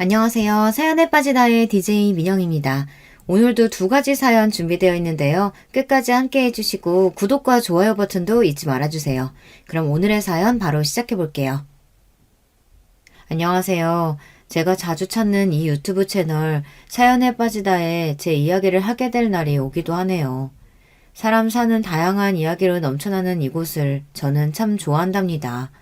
안녕하세요. 사연에 빠지다의 DJ 민영입니다. 오늘도 두 가지 사연 준비되어 있는데요. 끝까지 함께 해주시고 구독과 좋아요 버튼도 잊지 말아주세요. 그럼 오늘의 사연 바로 시작해 볼게요. 안녕하세요. 제가 자주 찾는 이 유튜브 채널 사연에 빠지다에 제 이야기를 하게 될 날이 오기도 하네요. 사람 사는 다양한 이야기로 넘쳐나는 이곳을 저는 참 좋아한답니다.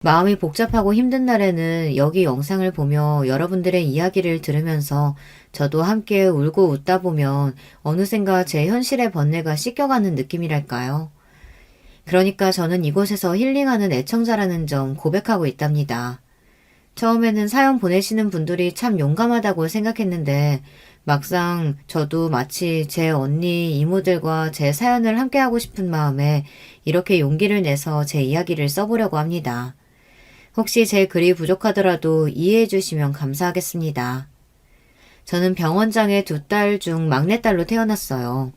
마음이 복잡하고 힘든 날에는 여기 영상을 보며 여러분들의 이야기를 들으면서 저도 함께 울고 웃다 보면 어느샌가 제 현실의 번뇌가 씻겨가는 느낌이랄까요. 그러니까 저는 이곳에서 힐링하는 애청자라는 점 고백하고 있답니다. 처음에는 사연 보내시는 분들이 참 용감하다고 생각했는데 막상 저도 마치 제 언니, 이모들과 제 사연을 함께하고 싶은 마음에 이렇게 용기를 내서 제 이야기를 써보려고 합니다. 혹시 제 글이 부족하더라도 이해해 주시면 감사하겠습니다. 저는 병원장의 두 딸 중 막내딸로 태어났어요.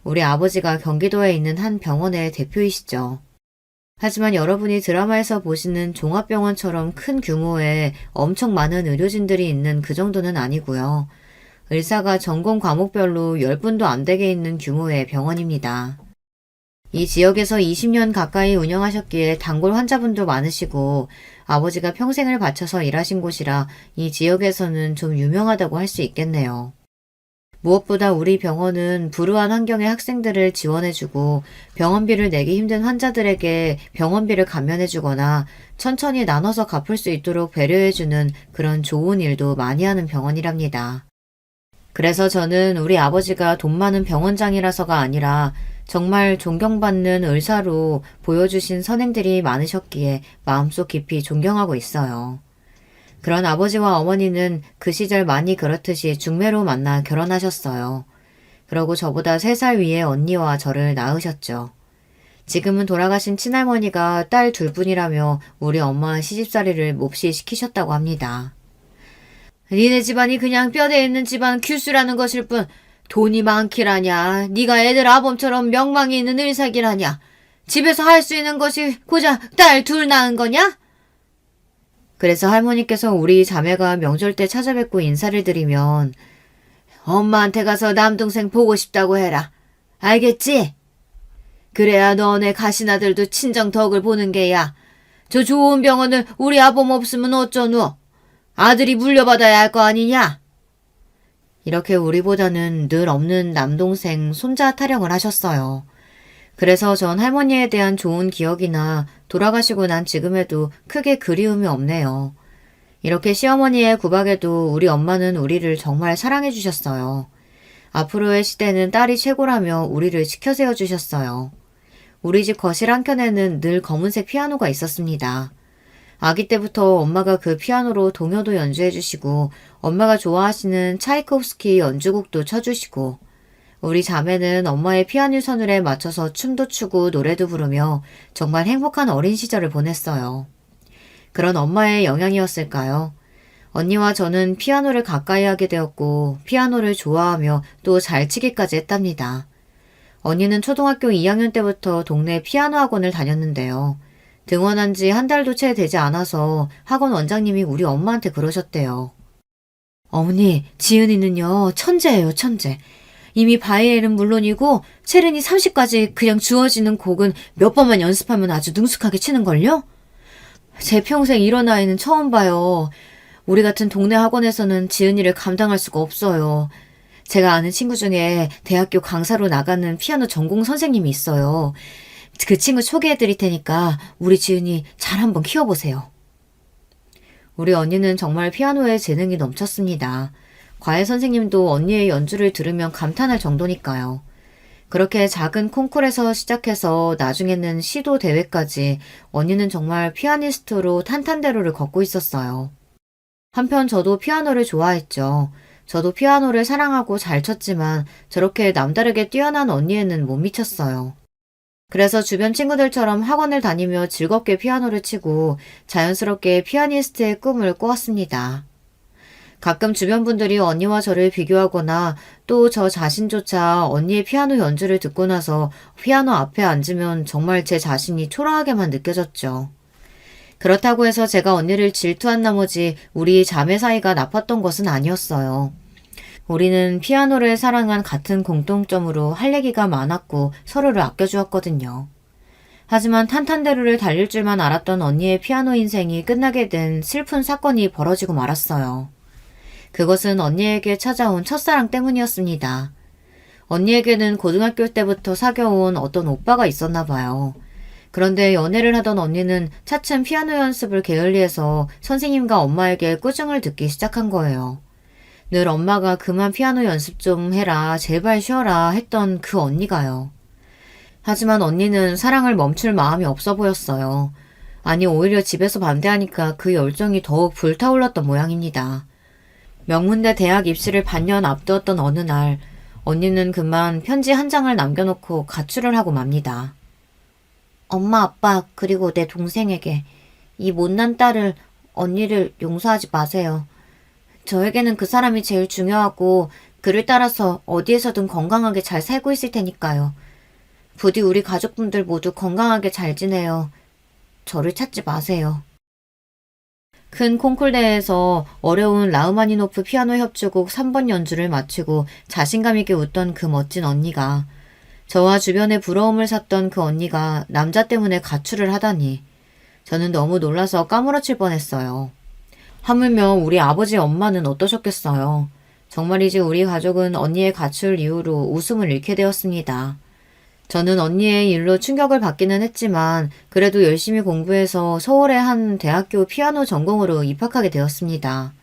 우리 아버지가 경기도에 있는 한 병원의 대표이시죠. 하지만 여러분이 드라마에서 보시는 종합병원처럼 큰 규모의 엄청 많은 의료진들이 있는 그 정도는 아니고요. 의사가 전공 과목별로 10분도 안 되게 있는 규모의 병원입니다. 이 지역에서 20년 가까이 운영하셨기에 단골 환자분도 많으시고 아버지가 평생을 바쳐서 일하신 곳이라 이 지역에서는 좀 유명하다고 할 수 있겠네요. 무엇보다 우리 병원은 불우한 환경의 학생들을 지원해주고 병원비를 내기 힘든 환자들에게 병원비를 감면해주거나 천천히 나눠서 갚을 수 있도록 배려해주는 그런 좋은 일도 많이 하는 병원이랍니다. 그래서 저는 우리 아버지가 돈 많은 병원장이라서가 아니라 정말 존경받는 의사로 보여주신 선행들이 많으셨기에 마음속 깊이 존경하고 있어요. 그런 아버지와 어머니는 그 시절 많이 그렇듯이 중매로 만나 결혼하셨어요. 그러고 저보다 3살 위의 언니와 저를 낳으셨죠. 지금은 돌아가신 친할머니가 딸 둘뿐이라며 우리 엄마 시집살이를 몹시 시키셨다고 합니다. 니네 집안이 그냥 뼈대 있는 집안 큐스라는 것일 뿐 돈이 많기라냐. 네가 애들 아범처럼 명망이 있는 의사기라냐. 집에서 할 수 있는 것이 고작 딸 둘 낳은 거냐? 그래서 할머니께서 우리 자매가 명절 때 찾아뵙고 인사를 드리면 엄마한테 가서 남동생 보고 싶다고 해라. 알겠지? 그래야 너네 가시나들도 친정 덕을 보는 게야. 저 좋은 병원을 우리 아범 없으면 어쩌누? 아들이 물려받아야 할 거 아니냐? 이렇게 우리보다는 늘 없는 남동생, 손자 타령을 하셨어요. 그래서 전 할머니에 대한 좋은 기억이나 돌아가시고 난 지금에도 크게 그리움이 없네요. 이렇게 시어머니의 구박에도 우리 엄마는 우리를 정말 사랑해 주셨어요. 앞으로의 시대는 딸이 최고라며 우리를 지켜 세워주셨어요. 우리 집 거실 한켠에는 늘 검은색 피아노가 있었습니다. 아기 때부터 엄마가 그 피아노로 동요도 연주해 주시고 엄마가 좋아하시는 차이코프스키 연주곡도 쳐주시고 우리 자매는 엄마의 피아노 선율에 맞춰서 춤도 추고 노래도 부르며 정말 행복한 어린 시절을 보냈어요. 그런 엄마의 영향이었을까요? 언니와 저는 피아노를 가까이 하게 되었고 피아노를 좋아하며 또 잘 치기까지 했답니다. 언니는 초등학교 2학년 때부터 동네 피아노 학원을 다녔는데요. 등원한 지 한 달도 채 되지 않아서 학원 원장님이 우리 엄마한테 그러셨대요. 어머니, 지은이는요, 천재예요, 천재. 이미 바이엘은 물론이고 체르니 30까지 그냥 주어지는 곡은 몇 번만 연습하면 아주 능숙하게 치는걸요? 제 평생 이런 아이는 처음 봐요. 우리 같은 동네 학원에서는 지은이를 감당할 수가 없어요. 제가 아는 친구 중에 대학교 강사로 나가는 피아노 전공 선생님이 있어요. 그 친구 소개해 드릴 테니까 우리 지은이 잘 한번 키워보세요. 우리 언니는 정말 피아노에 재능이 넘쳤습니다. 과외 선생님도 언니의 연주를 들으면 감탄할 정도니까요. 그렇게 작은 콩쿨에서 시작해서 나중에는 시도 대회까지 언니는 정말 피아니스트로 탄탄대로를 걷고 있었어요. 한편 저도 피아노를 좋아했죠. 저도 피아노를 사랑하고 잘 쳤지만 저렇게 남다르게 뛰어난 언니에는 못 미쳤어요. 그래서 주변 친구들처럼 학원을 다니며 즐겁게 피아노를 치고 자연스럽게 피아니스트의 꿈을 꾸었습니다. 가끔 주변 분들이 언니와 저를 비교하거나 또 저 자신조차 언니의 피아노 연주를 듣고 나서 피아노 앞에 앉으면 정말 제 자신이 초라하게만 느껴졌죠. 그렇다고 해서 제가 언니를 질투한 나머지 우리 자매 사이가 나빴던 것은 아니었어요. 우리는 피아노를 사랑한 같은 공통점으로 할 얘기가 많았고 서로를 아껴주었거든요. 하지만 탄탄대로를 달릴 줄만 알았던 언니의 피아노 인생이 끝나게 된 슬픈 사건이 벌어지고 말았어요. 그것은 언니에게 찾아온 첫사랑 때문이었습니다. 언니에게는 고등학교 때부터 사귀어온 어떤 오빠가 있었나 봐요. 그런데 연애를 하던 언니는 차츰 피아노 연습을 게을리해서 선생님과 엄마에게 꾸중을 듣기 시작한 거예요. 늘 엄마가 그만 피아노 연습 좀 해라, 제발 쉬어라 했던 그 언니가요. 하지만 언니는 사랑을 멈출 마음이 없어 보였어요. 아니 오히려 집에서 반대하니까 그 열정이 더욱 불타올랐던 모양입니다. 명문대 대학 입시를 반년 앞두었던 어느 날 언니는 그만 편지 한 장을 남겨놓고 가출을 하고 맙니다. 엄마, 아빠, 그리고 내 동생에게 이 못난 딸을, 언니를 용서하지 마세요. 저에게는 그 사람이 제일 중요하고 그를 따라서 어디에서든 건강하게 잘 살고 있을 테니까요. 부디 우리 가족분들 모두 건강하게 잘 지내요. 저를 찾지 마세요. 큰 콩쿨 대회에서 어려운 라흐마니노프 피아노 협주곡 3번 연주를 마치고 자신감 있게 웃던 그 멋진 언니가, 저와 주변에 부러움을 샀던 그 언니가 남자 때문에 가출을 하다니 저는 너무 놀라서 까무러칠 뻔했어요. 하물며 우리 아버지 엄마는 어떠셨겠어요. 정말이지 우리 가족은 언니의 가출 이후로 웃음을 잃게 되었습니다. 저는 언니의 일로 충격을 받기는 했지만 그래도 열심히 공부해서 서울의 한 대학교 피아노 전공으로 입학하게 되었습니다.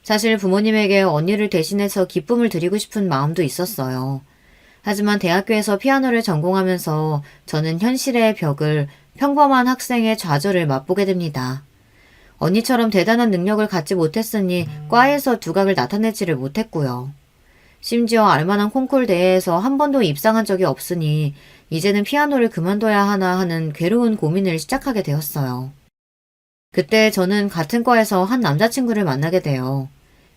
사실 부모님에게 언니를 대신해서 기쁨을 드리고 싶은 마음도 있었어요. 하지만 대학교에서 피아노를 전공하면서 저는 현실의 벽을, 평범한 학생의 좌절을 맛보게 됩니다. 언니처럼 대단한 능력을 갖지 못했으니 과에서 두각을 나타내지를 못했고요. 심지어 알만한 콩쿨 대회에서 한 번도 입상한 적이 없으니 이제는 피아노를 그만둬야 하나 하는 괴로운 고민을 시작하게 되었어요. 그때 저는 같은 과에서 한 남자친구를 만나게 돼요.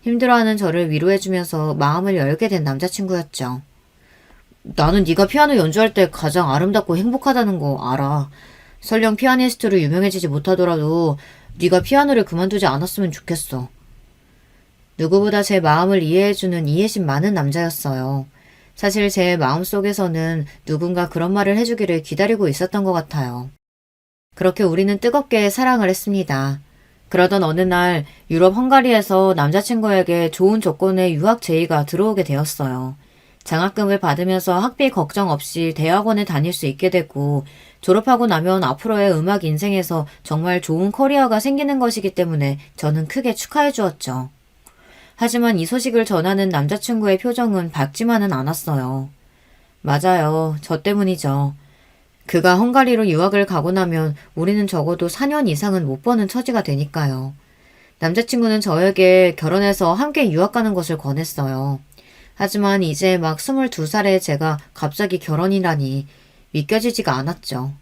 힘들어하는 저를 위로해주면서 마음을 열게 된 남자친구였죠. 나는 네가 피아노 연주할 때 가장 아름답고 행복하다는 거 알아. 설령 피아니스트로 유명해지지 못하더라도 네가 피아노를 그만두지 않았으면 좋겠어. 누구보다 제 마음을 이해해주는 이해심 많은 남자였어요. 사실 제 마음속에서는 누군가 그런 말을 해주기를 기다리고 있었던 것 같아요. 그렇게 우리는 뜨겁게 사랑을 했습니다. 그러던 어느 날 유럽 헝가리에서 남자친구에게 좋은 조건의 유학 제의가 들어오게 되었어요. 장학금을 받으면서 학비 걱정 없이 대학원에 다닐 수 있게 되고 졸업하고 나면 앞으로의 음악 인생에서 정말 좋은 커리어가 생기는 것이기 때문에 저는 크게 축하해 주었죠. 하지만 이 소식을 전하는 남자친구의 표정은 밝지만은 않았어요. 맞아요. 저 때문이죠. 그가 헝가리로 유학을 가고 나면 우리는 적어도 4년 이상은 못 버는 처지가 되니까요. 남자친구는 저에게 결혼해서 함께 유학 가는 것을 권했어요. 하지만 이제 막 22살의 제가 갑자기 결혼이라니 믿겨지지가 않았죠.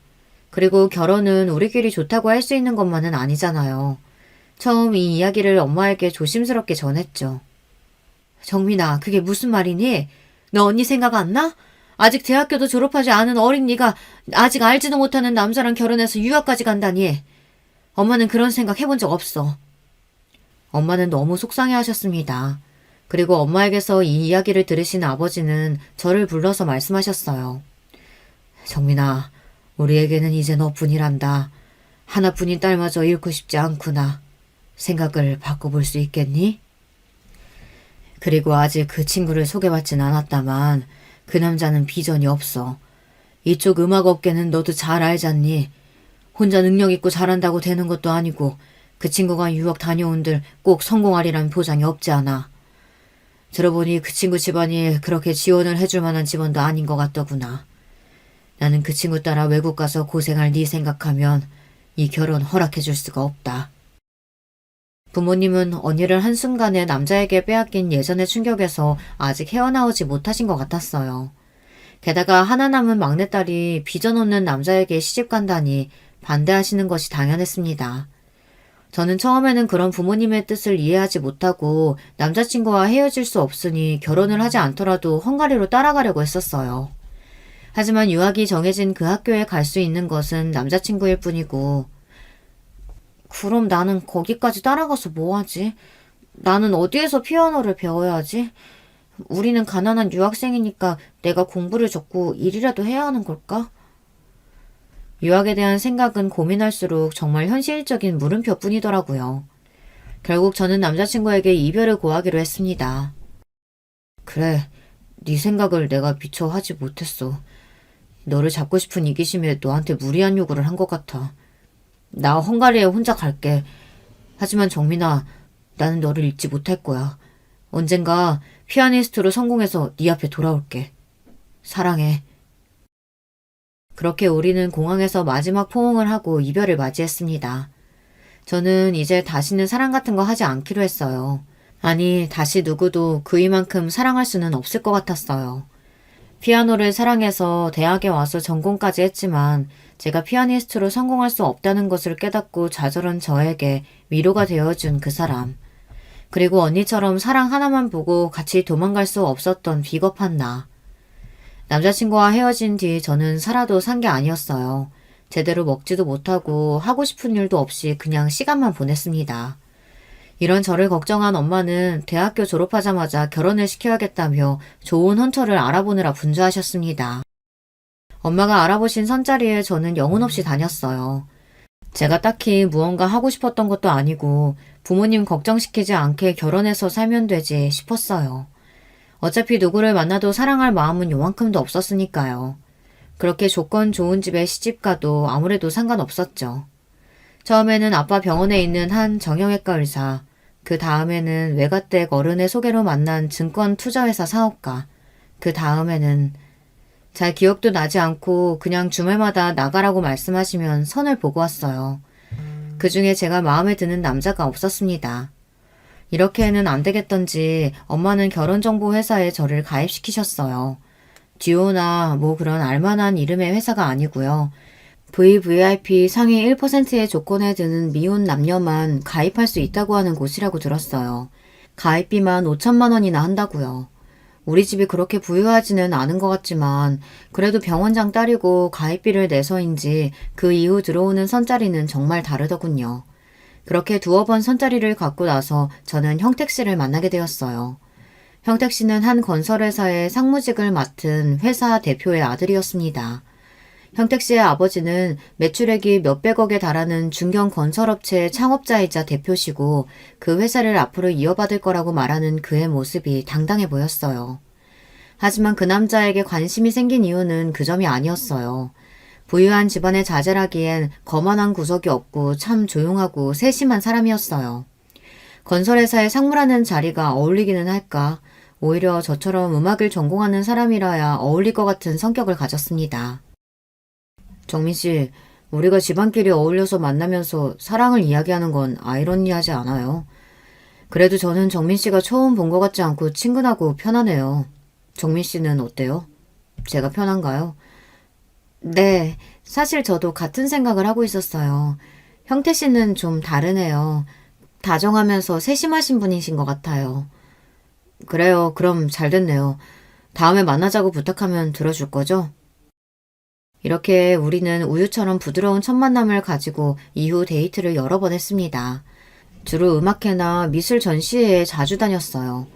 그리고 결혼은 우리끼리 좋다고 할 수 있는 것만은 아니잖아요. 처음 이 이야기를 엄마에게 조심스럽게 전했죠. 정민아, 그게 무슨 말이니? 너 언니 생각 안 나? 아직 대학교도 졸업하지 않은 어린 네가 아직 알지도 못하는 남자랑 결혼해서 유학까지 간다니. 엄마는 그런 생각 해본 적 없어. 엄마는 너무 속상해하셨습니다. 그리고 엄마에게서 이 이야기를 들으신 아버지는 저를 불러서 말씀하셨어요. 정민아, 우리에게는 이제 너뿐이란다. 하나뿐인 딸마저 잃고 싶지 않구나. 생각을 바꿔볼 수 있겠니? 그리고 아직 그 친구를 소개받진 않았다만 그 남자는 비전이 없어. 이쪽 음악 업계는 너도 잘 알잖니. 혼자 능력 있고 잘한다고 되는 것도 아니고 그 친구가 유학 다녀온들 꼭 성공하리란 보장이 없지 않아. 들어보니 그 친구 집안이 그렇게 지원을 해줄 만한 집안도 아닌 것 같더구나. 나는 그 친구 따라 외국 가서 고생할 네 생각하면 이 결혼 허락해줄 수가 없다. 부모님은 언니를 한순간에 남자에게 빼앗긴 예전의 충격에서 아직 헤어나오지 못하신 것 같았어요. 게다가 하나 남은 막내딸이 비전 없는 남자에게 시집 간다니 반대하시는 것이 당연했습니다. 저는 처음에는 그런 부모님의 뜻을 이해하지 못하고 남자친구와 헤어질 수 없으니 결혼을 하지 않더라도 헝가리로 따라가려고 했었어요. 하지만 유학이 정해진 그 학교에 갈 수 있는 것은 남자친구일 뿐이고 그럼 나는 거기까지 따라가서 뭐 하지? 나는 어디에서 피아노를 배워야 하지? 우리는 가난한 유학생이니까 내가 공부를 접고 일이라도 해야 하는 걸까? 유학에 대한 생각은 고민할수록 정말 현실적인 물음표뿐이더라고요. 결국 저는 남자친구에게 이별을 고하기로 했습니다. 그래, 네 생각을 내가 미처 하지 못했어. 너를 잡고 싶은 이기심에 너한테 무리한 요구를 한 것 같아. 나 헝가리에 혼자 갈게. 하지만 정민아, 나는 너를 잊지 못할 거야. 언젠가 피아니스트로 성공해서 네 앞에 돌아올게. 사랑해. 그렇게 우리는 공항에서 마지막 포옹을 하고 이별을 맞이했습니다. 저는 이제 다시는 사랑 같은 거 하지 않기로 했어요. 아니, 다시 누구도 그이만큼 사랑할 수는 없을 것 같았어요. 피아노를 사랑해서 대학에 와서 전공까지 했지만 제가 피아니스트로 성공할 수 없다는 것을 깨닫고 좌절한 저에게 위로가 되어준 그 사람. 그리고 언니처럼 사랑 하나만 보고 같이 도망갈 수 없었던 비겁한 나. 남자친구와 헤어진 뒤 저는 살아도 산 게 아니었어요. 제대로 먹지도 못하고 하고 싶은 일도 없이 그냥 시간만 보냈습니다. 이런 저를 걱정한 엄마는 대학교 졸업하자마자 결혼을 시켜야겠다며 좋은 혼처를 알아보느라 분주하셨습니다. 엄마가 알아보신 선자리에 저는 영혼 없이 다녔어요. 제가 딱히 무언가 하고 싶었던 것도 아니고 부모님 걱정시키지 않게 결혼해서 살면 되지 싶었어요. 어차피 누구를 만나도 사랑할 마음은 요만큼도 없었으니까요. 그렇게 조건 좋은 집에 시집가도 아무래도 상관없었죠. 처음에는 아빠 병원에 있는 한 정형외과 의사, 그 다음에는 외가댁 어른의 소개로 만난 증권 투자회사 사업가, 그 다음에는 잘 기억도 나지 않고 그냥 주말마다 나가라고 말씀하시면 선을 보고 왔어요. 그 중에 제가 마음에 드는 남자가 없었습니다. 이렇게는 안 되겠던지 엄마는 결혼정보회사에 저를 가입시키셨어요. 듀오나 뭐 그런 알만한 이름의 회사가 아니고요. VVIP 상위 1%의 조건에 드는 미혼 남녀만 가입할 수 있다고 하는 곳이라고 들었어요. 가입비만 5천만 원이나 한다고요. 우리 집이 그렇게 부유하지는 않은 것 같지만 그래도 병원장 딸이고 가입비를 내서인지 그 이후 들어오는 선자리는 정말 다르더군요. 그렇게 두어 번 선자리를 갖고 나서 저는 형택 씨를 만나게 되었어요. 형택 씨는 한 건설회사의 상무직을 맡은 회사 대표의 아들이었습니다. 형택 씨의 아버지는 매출액이 몇백억에 달하는 중견 건설업체의 창업자이자 대표시고 그 회사를 앞으로 이어받을 거라고 말하는 그의 모습이 당당해 보였어요. 하지만 그 남자에게 관심이 생긴 이유는 그 점이 아니었어요. 부유한 집안의 자제라기엔 거만한 구석이 없고 참 조용하고 세심한 사람이었어요. 건설회사의 상무라는 자리가 어울리기는 할까? 오히려 저처럼 음악을 전공하는 사람이라야 어울릴 것 같은 성격을 가졌습니다. 정민 씨, 우리가 집안끼리 어울려서 만나면서 사랑을 이야기하는 건 아이러니하지 않아요? 그래도 저는 정민 씨가 처음 본 것 같지 않고 친근하고 편하네요. 정민 씨는 어때요? 제가 편한가요? 네, 사실 저도 같은 생각을 하고 있었어요. 형태 씨는 좀 다르네요. 다정하면서 세심하신 분이신 것 같아요. 그래요, 그럼 잘 됐네요. 다음에 만나자고 부탁하면 들어줄 거죠? 이렇게 우리는 우유처럼 부드러운 첫 만남을 가지고 이후 데이트를 여러 번 했습니다. 주로 음악회나 미술 전시회에 자주 다녔어요.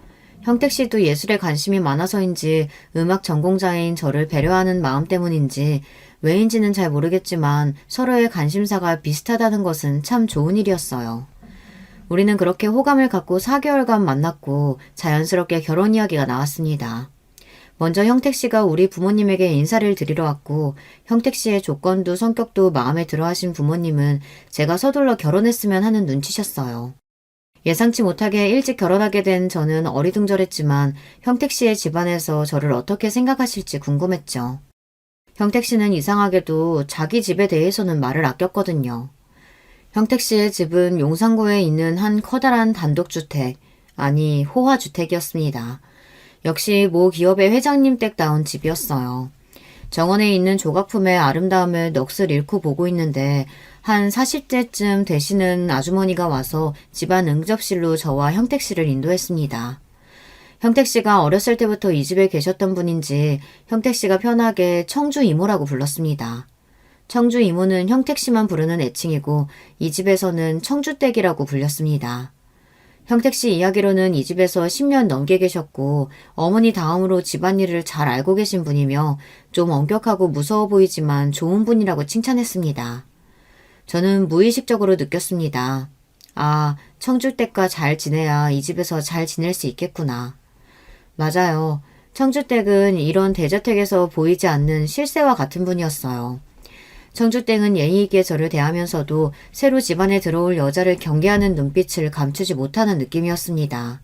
형택 씨도 예술에 관심이 많아서인지 음악 전공자인 저를 배려하는 마음 때문인지 왜인지는 잘 모르겠지만 서로의 관심사가 비슷하다는 것은 참 좋은 일이었어요. 우리는 그렇게 호감을 갖고 4개월간 만났고 자연스럽게 결혼 이야기가 나왔습니다. 먼저 형택 씨가 우리 부모님에게 인사를 드리러 왔고 형택 씨의 조건도 성격도 마음에 들어 하신 부모님은 제가 서둘러 결혼했으면 하는 눈치셨어요. 예상치 못하게 일찍 결혼하게 된 저는 어리둥절했지만 형택 씨의 집안에서 저를 어떻게 생각하실지 궁금했죠. 형택 씨는 이상하게도 자기 집에 대해서는 말을 아꼈거든요. 형택 씨의 집은 용산구에 있는 한 커다란 단독주택, 아니 호화주택이었습니다. 역시 모 기업의 회장님 댁다운 집이었어요. 정원에 있는 조각품의 아름다움을 넋을 잃고 보고 있는데 한 40대쯤 되시는 아주머니가 와서 집안 응접실로 저와 형택 씨를 인도했습니다. 형택 씨가 어렸을 때부터 이 집에 계셨던 분인지 형택 씨가 편하게 청주 이모라고 불렀습니다. 청주 이모는 형택씨만 부르는 애칭이고 이 집에서는 청주댁이라고 불렸습니다. 형택씨 이야기로는 이 집에서 10년 넘게 계셨고 어머니 다음으로 집안일을 잘 알고 계신 분이며 좀 엄격하고 무서워 보이지만 좋은 분이라고 칭찬했습니다. 저는 무의식적으로 느꼈습니다. 아, 청주댁과 잘 지내야 이 집에서 잘 지낼 수 있겠구나. 맞아요. 청주댁은 이런 대저택에서 보이지 않는 실세와 같은 분이었어요. 청주댁은 예의 있게 저를 대하면서도 새로 집안에 들어올 여자를 경계하는 눈빛을 감추지 못하는 느낌이었습니다.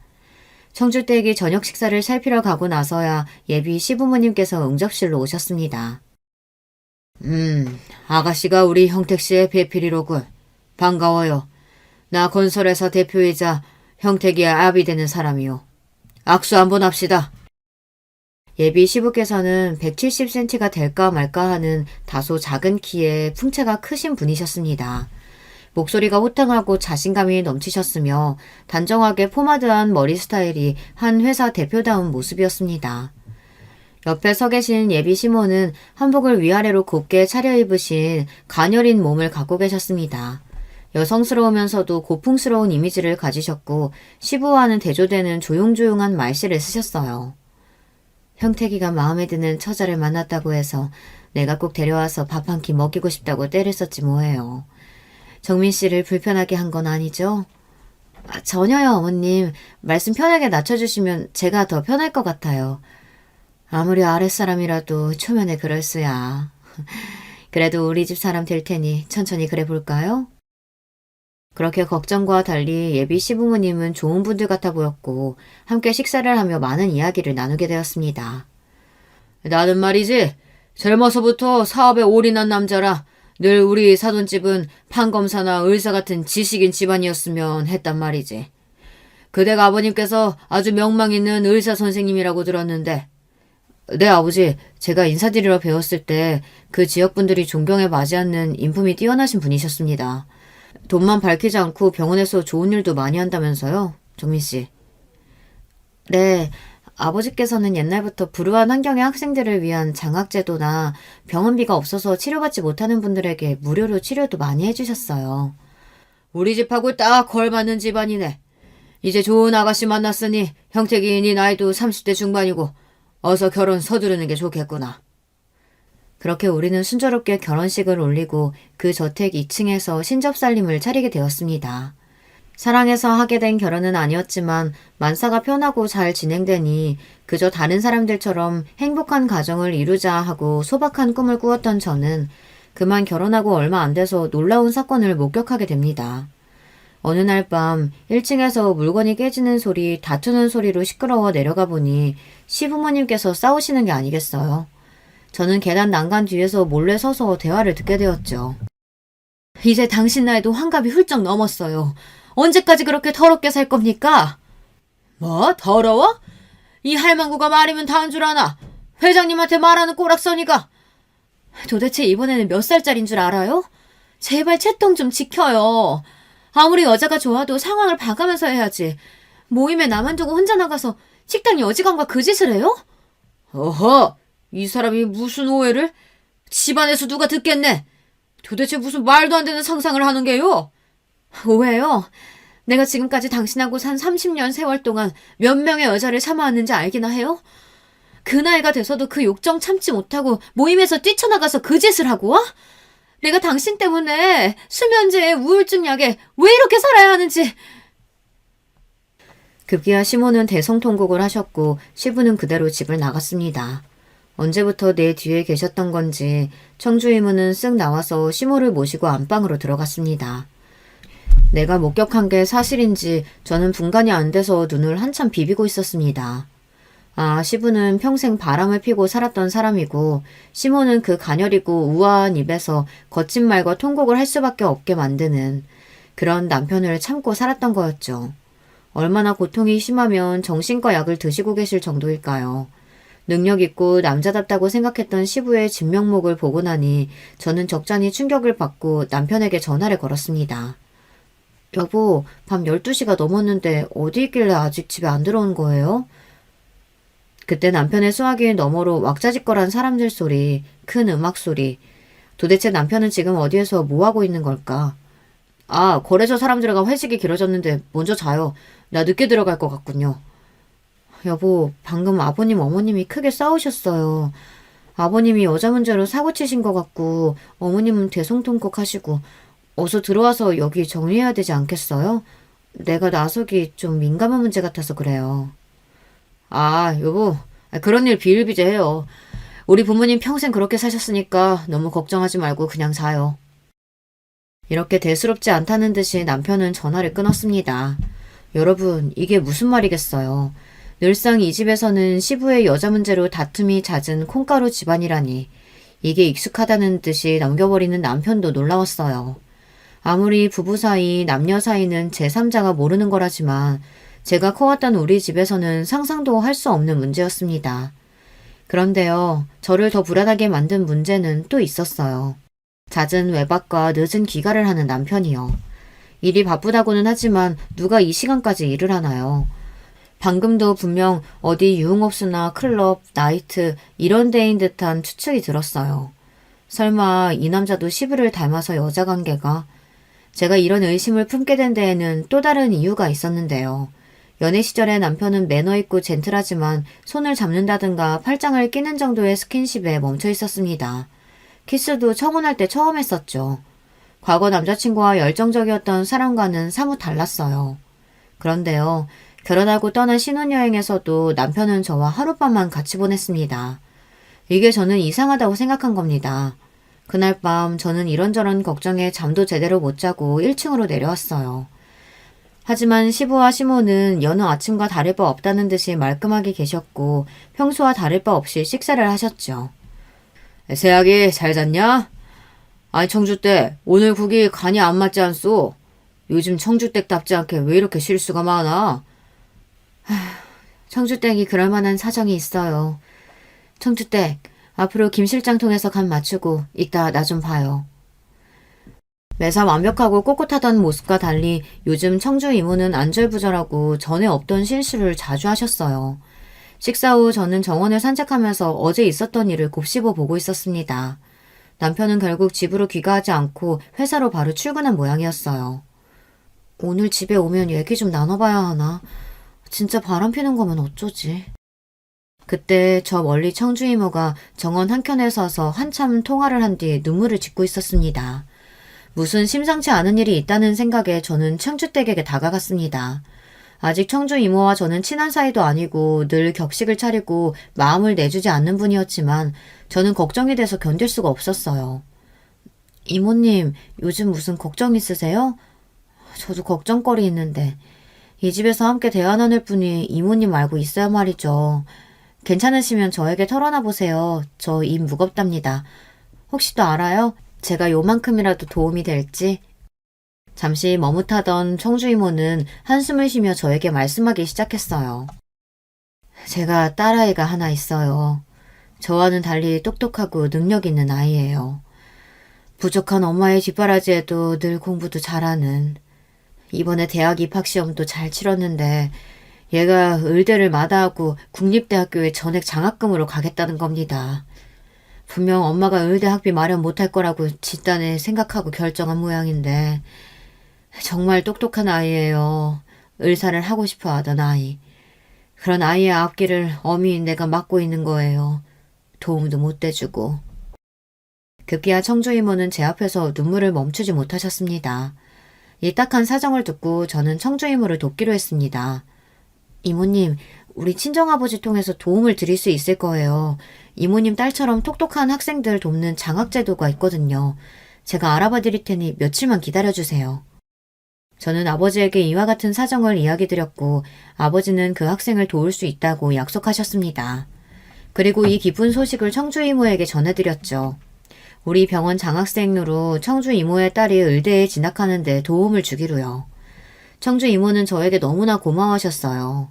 청주댁이 저녁 식사를 살피러 가고 나서야 예비 시부모님께서 응접실로 오셨습니다. 아가씨가 우리 형택씨의 배필이로군. 반가워요. 나 건설회사 대표이자 형택이의 아비 되는 사람이요. 악수 한번 합시다. 예비 시부께서는 170cm가 될까 말까 하는 다소 작은 키에 풍채가 크신 분이셨습니다. 목소리가 호탕하고 자신감이 넘치셨으며 단정하게 포마드한 머리 스타일이 한 회사 대표다운 모습이었습니다. 옆에 서 계신 예비 시모는 한복을 위아래로 곱게 차려입으신 가녀린 몸을 갖고 계셨습니다. 여성스러우면서도 고풍스러운 이미지를 가지셨고 시부와는 대조되는 조용조용한 말씨를 쓰셨어요. 형택이가 마음에 드는 처자를 만났다고 해서 내가 꼭 데려와서 밥 한 끼 먹이고 싶다고 떼를 썼지 뭐예요. 정민 씨를 불편하게 한 건 아니죠? 전혀요, 어머님. 말씀 편하게 낮춰주시면 제가 더 편할 것 같아요. 아무리 아랫사람이라도 초면에 그럴 수야. 그래도 우리 집 사람 될 테니 천천히 그래 볼까요? 그렇게 걱정과 달리 예비 시부모님은 좋은 분들 같아 보였고 함께 식사를 하며 많은 이야기를 나누게 되었습니다. 나는 말이지 젊어서부터 사업에 올인한 남자라 늘 우리 사돈집은 판검사나 의사 같은 지식인 집안이었으면 했단 말이지. 그대가 아버님께서 아주 명망 있는 의사 선생님이라고 들었는데 네, 아버지. 제가 인사드리러 배웠을 때 그 지역분들이 존경에 맞지 않는 인품이 뛰어나신 분이셨습니다. 돈만 밝히지 않고 병원에서 좋은 일도 많이 한다면서요, 정민 씨. 네, 아버지께서는 옛날부터 불우한 환경의 학생들을 위한 장학제도나 병원비가 없어서 치료받지 못하는 분들에게 무료로 치료도 많이 해주셨어요. 우리 집하고 딱 걸맞는 집안이네. 이제 좋은 아가씨 만났으니 형택이 네 나이도 30대 중반이고 어서 결혼 서두르는 게 좋겠구나. 그렇게 우리는 순조롭게 결혼식을 올리고 그 저택 2층에서 신접살림을 차리게 되었습니다. 사랑해서 하게 된 결혼은 아니었지만 만사가 편하고 잘 진행되니 그저 다른 사람들처럼 행복한 가정을 이루자 하고 소박한 꿈을 꾸었던 저는 그만 결혼하고 얼마 안 돼서 놀라운 사건을 목격하게 됩니다. 어느 날 밤 1층에서 물건이 깨지는 소리, 다투는 소리로 시끄러워 내려가 보니 시부모님께서 싸우시는 게 아니겠어요. 저는 계단 난간 뒤에서 몰래 서서 대화를 듣게 되었죠. 이제 당신 나이도 환갑이 훌쩍 넘었어요. 언제까지 그렇게 더럽게 살 겁니까? 뭐? 더러워? 이 할망구가 말이면 다 한 줄 아나? 회장님한테 말하는 꼬락서니가? 도대체 이번에는 몇 살짜린 줄 알아요? 제발 채통 좀 지켜요. 아무리 여자가 좋아도 상황을 봐가면서 해야지. 모임에 나만 두고 혼자 나가서 식당 여직원과 그 짓을 해요? 어허! 이 사람이 무슨 오해를? 집안에서 누가 듣겠네. 도대체 무슨 말도 안 되는 상상을 하는 게요? 오해요? 내가 지금까지 당신하고 산 30년 세월 동안 몇 명의 여자를 참아왔는지 알기나 해요? 그 나이가 돼서도 그 욕정 참지 못하고 모임에서 뛰쳐나가서 그 짓을 하고 와? 내가 당신 때문에 수면제에 우울증 약에 왜 이렇게 살아야 하는지. 급기야 시모는 대성통곡을 하셨고 시부는 그대로 집을 나갔습니다. 언제부터 내 뒤에 계셨던 건지 청주 이모는 쓱 나와서 시모를 모시고 안방으로 들어갔습니다. 내가 목격한 게 사실인지 저는 분간이 안 돼서 눈을 한참 비비고 있었습니다. 아, 시부는 평생 바람을 피고 살았던 사람이고 시모는 그 가녀리고 우아한 입에서 거친 말과 통곡을 할 수밖에 없게 만드는 그런 남편을 참고 살았던 거였죠. 얼마나 고통이 심하면 정신과 약을 드시고 계실 정도일까요? 능력 있고 남자답다고 생각했던 시부의 진면목을 보고 나니 저는 적잖이 충격을 받고 남편에게 전화를 걸었습니다. 여보, 밤 12시가 넘었는데 어디 있길래 아직 집에 안 들어온 거예요? 그때 남편의 수화기 너머로 왁자지껄한 사람들 소리, 큰 음악 소리, 도대체 남편은 지금 어디에서 뭐 하고 있는 걸까? 아, 거래소 사람들과 회식이 길어졌는데 먼저 자요. 나 늦게 들어갈 것 같군요. 여보, 방금 아버님 어머님이 크게 싸우셨어요. 아버님이 여자 문제로 사고 치신 것 같고 어머님은 대성통곡 하시고 어서 들어와서 여기 정리해야 되지 않겠어요? 내가 나서기 좀 민감한 문제 같아서 그래요. 아, 여보, 그런 일 비일비재해요. 우리 부모님 평생 그렇게 사셨으니까 너무 걱정하지 말고 그냥 자요. 이렇게 대수롭지 않다는 듯이 남편은 전화를 끊었습니다. 여러분, 이게 무슨 말이겠어요. 늘상 이 집에서는 시부의 여자 문제로 다툼이 잦은 콩가루 집안이라니. 이게 익숙하다는 듯이 넘겨버리는 남편도 놀라웠어요. 아무리 부부 사이, 남녀 사이는 제3자가 모르는 거라지만 제가 커왔던 우리 집에서는 상상도 할 수 없는 문제였습니다. 그런데요, 저를 더 불안하게 만든 문제는 또 있었어요. 잦은 외박과 늦은 귀가를 하는 남편이요. 일이 바쁘다고는 하지만 누가 이 시간까지 일을 하나요? 방금도 분명 어디 유흥업소나 클럽, 나이트 이런 데인 듯한 추측이 들었어요. 설마 이 남자도 시부를 닮아서 여자 관계가? 제가 이런 의심을 품게 된 데에는 또 다른 이유가 있었는데요. 연애 시절에 남편은 매너 있고 젠틀하지만 손을 잡는다든가 팔짱을 끼는 정도의 스킨십에 멈춰 있었습니다. 키스도 청혼할 때 처음 했었죠. 과거 남자친구와 열정적이었던 사람과는 사뭇 달랐어요. 그런데요, 결혼하고 떠난 신혼여행에서도 남편은 저와 하룻밤만 같이 보냈습니다. 이게 저는 이상하다고 생각한 겁니다. 그날 밤 저는 이런저런 걱정에 잠도 제대로 못 자고 1층으로 내려왔어요. 하지만 시부와 시모는 여느 아침과 다를 바 없다는 듯이 말끔하게 계셨고 평소와 다를 바 없이 식사를 하셨죠. 세아기 잘 잤냐? 아니 청주댁 오늘 국이 간이 안 맞지 않소? 요즘 청주댁답지 않게 왜 이렇게 실수가 많아? 청주댁이 그럴 만한 사정이 있어요. 청주댁 앞으로 김 실장 통해서 간 맞추고 이따 나 좀 봐요. 매사 완벽하고 꼿꼿하던 모습과 달리 요즘 청주 이모는 안절부절하고 전에 없던 실수를 자주 하셨어요. 식사 후 저는 정원을 산책하면서 어제 있었던 일을 곱씹어 보고 있었습니다. 남편은 결국 집으로 귀가하지 않고 회사로 바로 출근한 모양이었어요. 오늘 집에 오면 얘기 좀 나눠봐야 하나? 진짜 바람 피는 거면 어쩌지? 그때 저 멀리 청주 이모가 정원 한켠에 서서 한참 통화를 한 뒤에 눈물을 짓고 있었습니다. 무슨 심상치 않은 일이 있다는 생각에 저는 청주댁에게 다가갔습니다. 아직 청주 이모와 저는 친한 사이도 아니고 늘 격식을 차리고 마음을 내주지 않는 분이었지만 저는 걱정이 돼서 견딜 수가 없었어요. 이모님, 요즘 무슨 걱정 있으세요? 저도 걱정거리 있는데 이 집에서 함께 대화 나눌 분이 이모님 말고 있어야 말이죠. 괜찮으시면 저에게 털어놔 보세요. 저 입 무겁답니다. 혹시 또 알아요? 제가 요만큼이라도 도움이 될지? 잠시 머뭇하던 청주 이모는 한숨을 쉬며 저에게 말씀하기 시작했어요. 제가 딸아이가 하나 있어요. 저와는 달리 똑똑하고 능력 있는 아이예요. 부족한 엄마의 뒷바라지에도 늘 공부도 잘하는. 이번에 대학 입학 시험도 잘 치렀는데 얘가 의대를 마다하고 국립대학교에 전액 장학금으로 가겠다는 겁니다. 분명 엄마가 의대 학비 마련 못할 거라고 집단에 생각하고 결정한 모양인데 정말 똑똑한 아이예요. 의사를 하고 싶어 하던 아이. 그런 아이의 앞길을 어미인 내가 막고 있는 거예요. 도움도 못 대주고. 급기야 청주 이모는 제 앞에서 눈물을 멈추지 못하셨습니다. 이 딱한 사정을 듣고 저는 청주 이모를 돕기로 했습니다. 이모님, 우리 친정아버지 통해서 도움을 드릴 수 있을 거예요. 이모님 딸처럼 똑똑한 학생들 돕는 장학제도가 있거든요. 제가 알아봐 드릴 테니 며칠만 기다려주세요. 저는 아버지에게 이와 같은 사정을 이야기 드렸고 아버지는 그 학생을 도울 수 있다고 약속하셨습니다. 그리고 이 기쁜 소식을 청주 이모에게 전해드렸죠. 우리 병원 장학생으로 청주 이모의 딸이 의대에 진학하는 데 도움을 주기로요. 청주 이모는 저에게 너무나 고마워하셨어요.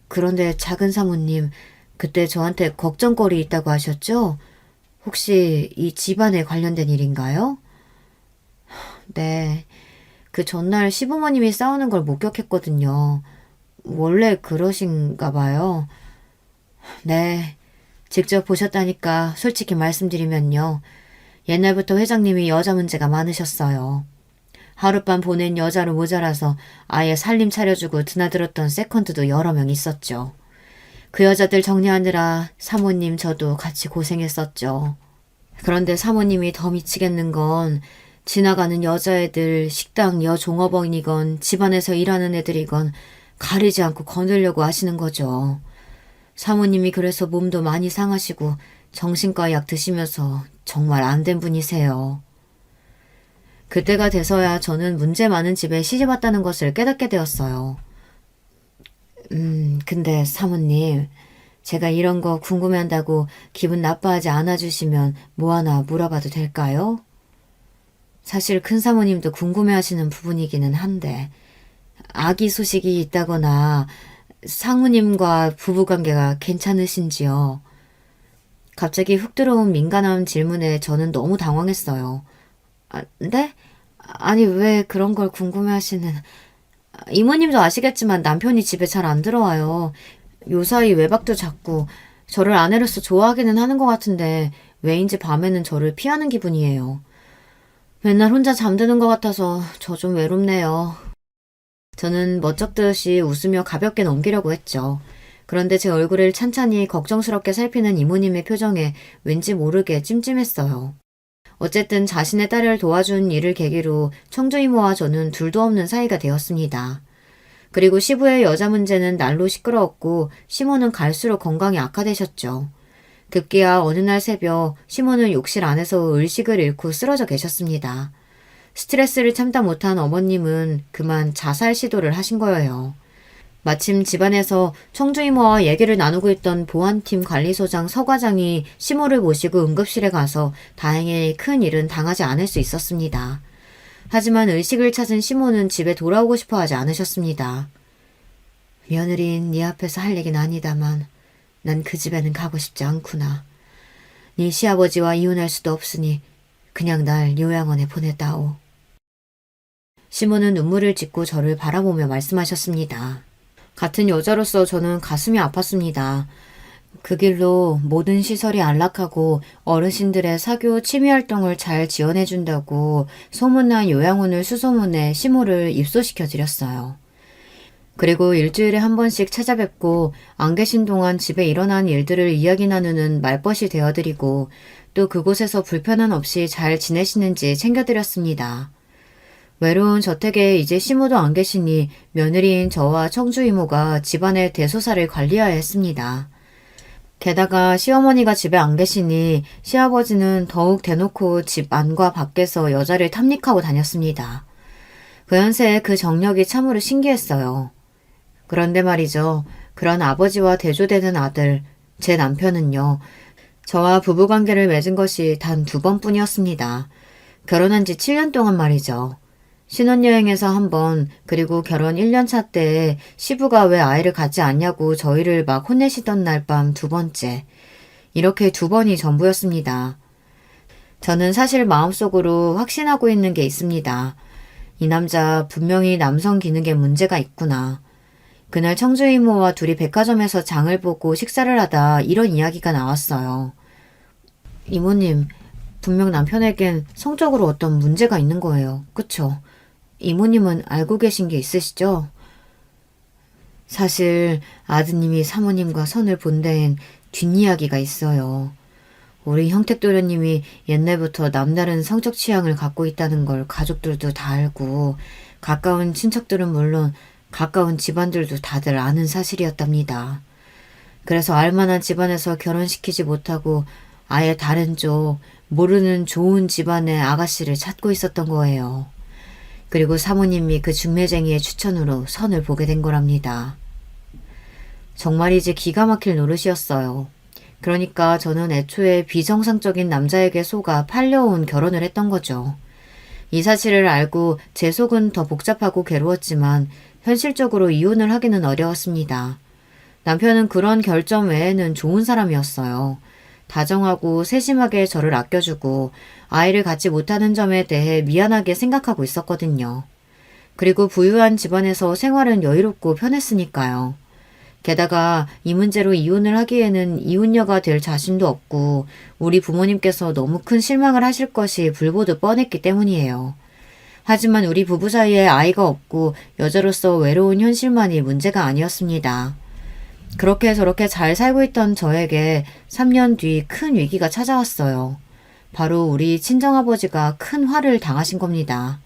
그런데 작은 사모님, 그때 저한테 걱정거리 있다고 하셨죠? 혹시 이 집안에 관련된 일인가요? 네, 그 전날 시부모님이 싸우는 걸 목격했거든요. 원래 그러신가 봐요. 네, 직접 보셨다니까 솔직히 말씀드리면요. 옛날부터 회장님이 여자 문제가 많으셨어요. 하룻밤 보낸 여자로 모자라서 아예 살림 차려주고 드나들었던 세컨드도 여러 명 있었죠. 그 여자들 정리하느라 사모님 저도 같이 고생했었죠. 그런데 사모님이 더 미치겠는 건 지나가는 여자애들 식당 여종업원이건 집안에서 일하는 애들이건 가리지 않고 거느려고 하시는 거죠. 사모님이 그래서 몸도 많이 상하시고 정신과 약 드시면서 정말 안 된 분이세요. 그때가 돼서야 저는 문제 많은 집에 시집 왔다는 것을 깨닫게 되었어요. 근데 사모님, 제가 이런 거 궁금해한다고 기분 나빠하지 않아주시면 뭐 하나 물어봐도 될까요? 사실 큰 사모님도 궁금해하시는 부분이기는 한데 아기 소식이 있다거나 상무님과 부부관계가 괜찮으신지요? 갑자기 훅 들어온 민감한 질문에 저는 너무 당황했어요. 네? 아니 왜 그런 걸 궁금해하시는... 이모님도 아시겠지만 남편이 집에 잘 안 들어와요. 요사이 외박도 잦고 저를 아내로서 좋아하기는 하는 것 같은데 왜인지 밤에는 저를 피하는 기분이에요. 맨날 혼자 잠드는 것 같아서 저 좀 외롭네요. 저는 멋쩍듯이 웃으며 가볍게 넘기려고 했죠. 그런데 제 얼굴을 찬찬히 걱정스럽게 살피는 이모님의 표정에 왠지 모르게 찜찜했어요. 어쨌든 자신의 딸을 도와준 일을 계기로 청주 이모와 저는 둘도 없는 사이가 되었습니다. 그리고 시부의 여자 문제는 날로 시끄러웠고 시모는 갈수록 건강이 악화되셨죠. 급기야 어느 날 새벽 시모는 욕실 안에서 의식을 잃고 쓰러져 계셨습니다. 스트레스를 참다 못한 어머님은 그만 자살 시도를 하신 거예요. 마침 집안에서 청주 이모와 얘기를 나누고 있던 보안팀 관리소장 서 과장이 시모를 모시고 응급실에 가서 다행히 큰 일은 당하지 않을 수 있었습니다. 하지만 의식을 찾은 시모는 집에 돌아오고 싶어 하지 않으셨습니다. 며느리인 네 앞에서 할 얘기는 아니다만 난 그 집에는 가고 싶지 않구나. 네 시아버지와 이혼할 수도 없으니 그냥 날 요양원에 보내다오. 시모는 눈물을 짓고 저를 바라보며 말씀하셨습니다. 같은 여자로서 저는 가슴이 아팠습니다. 그 길로 모든 시설이 안락하고 어르신들의 사교 취미활동을 잘 지원해준다고 소문난 요양원을 수소문해 시모를 입소시켜드렸어요. 그리고 일주일에 한 번씩 찾아뵙고 안 계신 동안 집에 일어난 일들을 이야기 나누는 말벗이 되어드리고 또 그곳에서 불편함 없이 잘 지내시는지 챙겨드렸습니다. 외로운 저택에 이제 시모도 안 계시니 며느리인 저와 청주 이모가 집안의 대소사를 관리해야 했습니다. 게다가 시어머니가 집에 안 계시니 시아버지는 더욱 대놓고 집 안과 밖에서 여자를 탐닉하고 다녔습니다. 그 연세에 그 정력이 참으로 신기했어요. 그런데 말이죠. 그런 아버지와 대조되는 아들, 제 남편은요. 저와 부부관계를 맺은 것이 단 2번뿐이었습니다. 결혼한 지 7년 동안 말이죠. 신혼여행에서 한 번, 그리고 결혼 1년차 때에 시부가 왜 아이를 갖지 않냐고 저희를 막 혼내시던 날 밤 2번째. 이렇게 2번이 전부였습니다. 저는 사실 마음속으로 확신하고 있는 게 있습니다. 이 남자 분명히 남성 기능에 문제가 있구나. 그날 청주 이모와 둘이 백화점에서 장을 보고 식사를 하다 이런 이야기가 나왔어요. 이모님, 분명 남편에겐 성적으로 어떤 문제가 있는 거예요. 그쵸? 이모님은 알고 계신 게 있으시죠? 사실 아드님이 사모님과 선을 본 데엔 뒷이야기가 있어요. 우리 형택도련님이 옛날부터 남다른 성적 취향을 갖고 있다는 걸 가족들도 다 알고 가까운 친척들은 물론 가까운 집안들도 다들 아는 사실이었답니다. 그래서 알만한 집안에서 결혼시키지 못하고 아예 다른 쪽 모르는 좋은 집안의 아가씨를 찾고 있었던 거예요. 그리고 사모님이 그 중매쟁이의 추천으로 선을 보게 된 거랍니다. 정말이지 기가 막힐 노릇이었어요. 그러니까 저는 애초에 비정상적인 남자에게 속아 팔려온 결혼을 했던 거죠. 이 사실을 알고 제 속은 더 복잡하고 괴로웠지만 현실적으로 이혼을 하기는 어려웠습니다. 남편은 그런 결점 외에는 좋은 사람이었어요. 다정하고 세심하게 저를 아껴주고 아이를 갖지 못하는 점에 대해 미안하게 생각하고 있었거든요. 그리고 부유한 집안에서 생활은 여유롭고 편했으니까요. 게다가 이 문제로 이혼을 하기에는 이혼녀가 될 자신도 없고 우리 부모님께서 너무 큰 실망을 하실 것이 불보듯 뻔했기 때문이에요. 하지만 우리 부부 사이에 아이가 없고 여자로서 외로운 현실만이 문제가 아니었습니다. 그렇게 저렇게 잘 살고 있던 저에게 3년 뒤 큰 위기가 찾아왔어요. 바로 우리 친정아버지가 큰 화를 당하신 겁니다.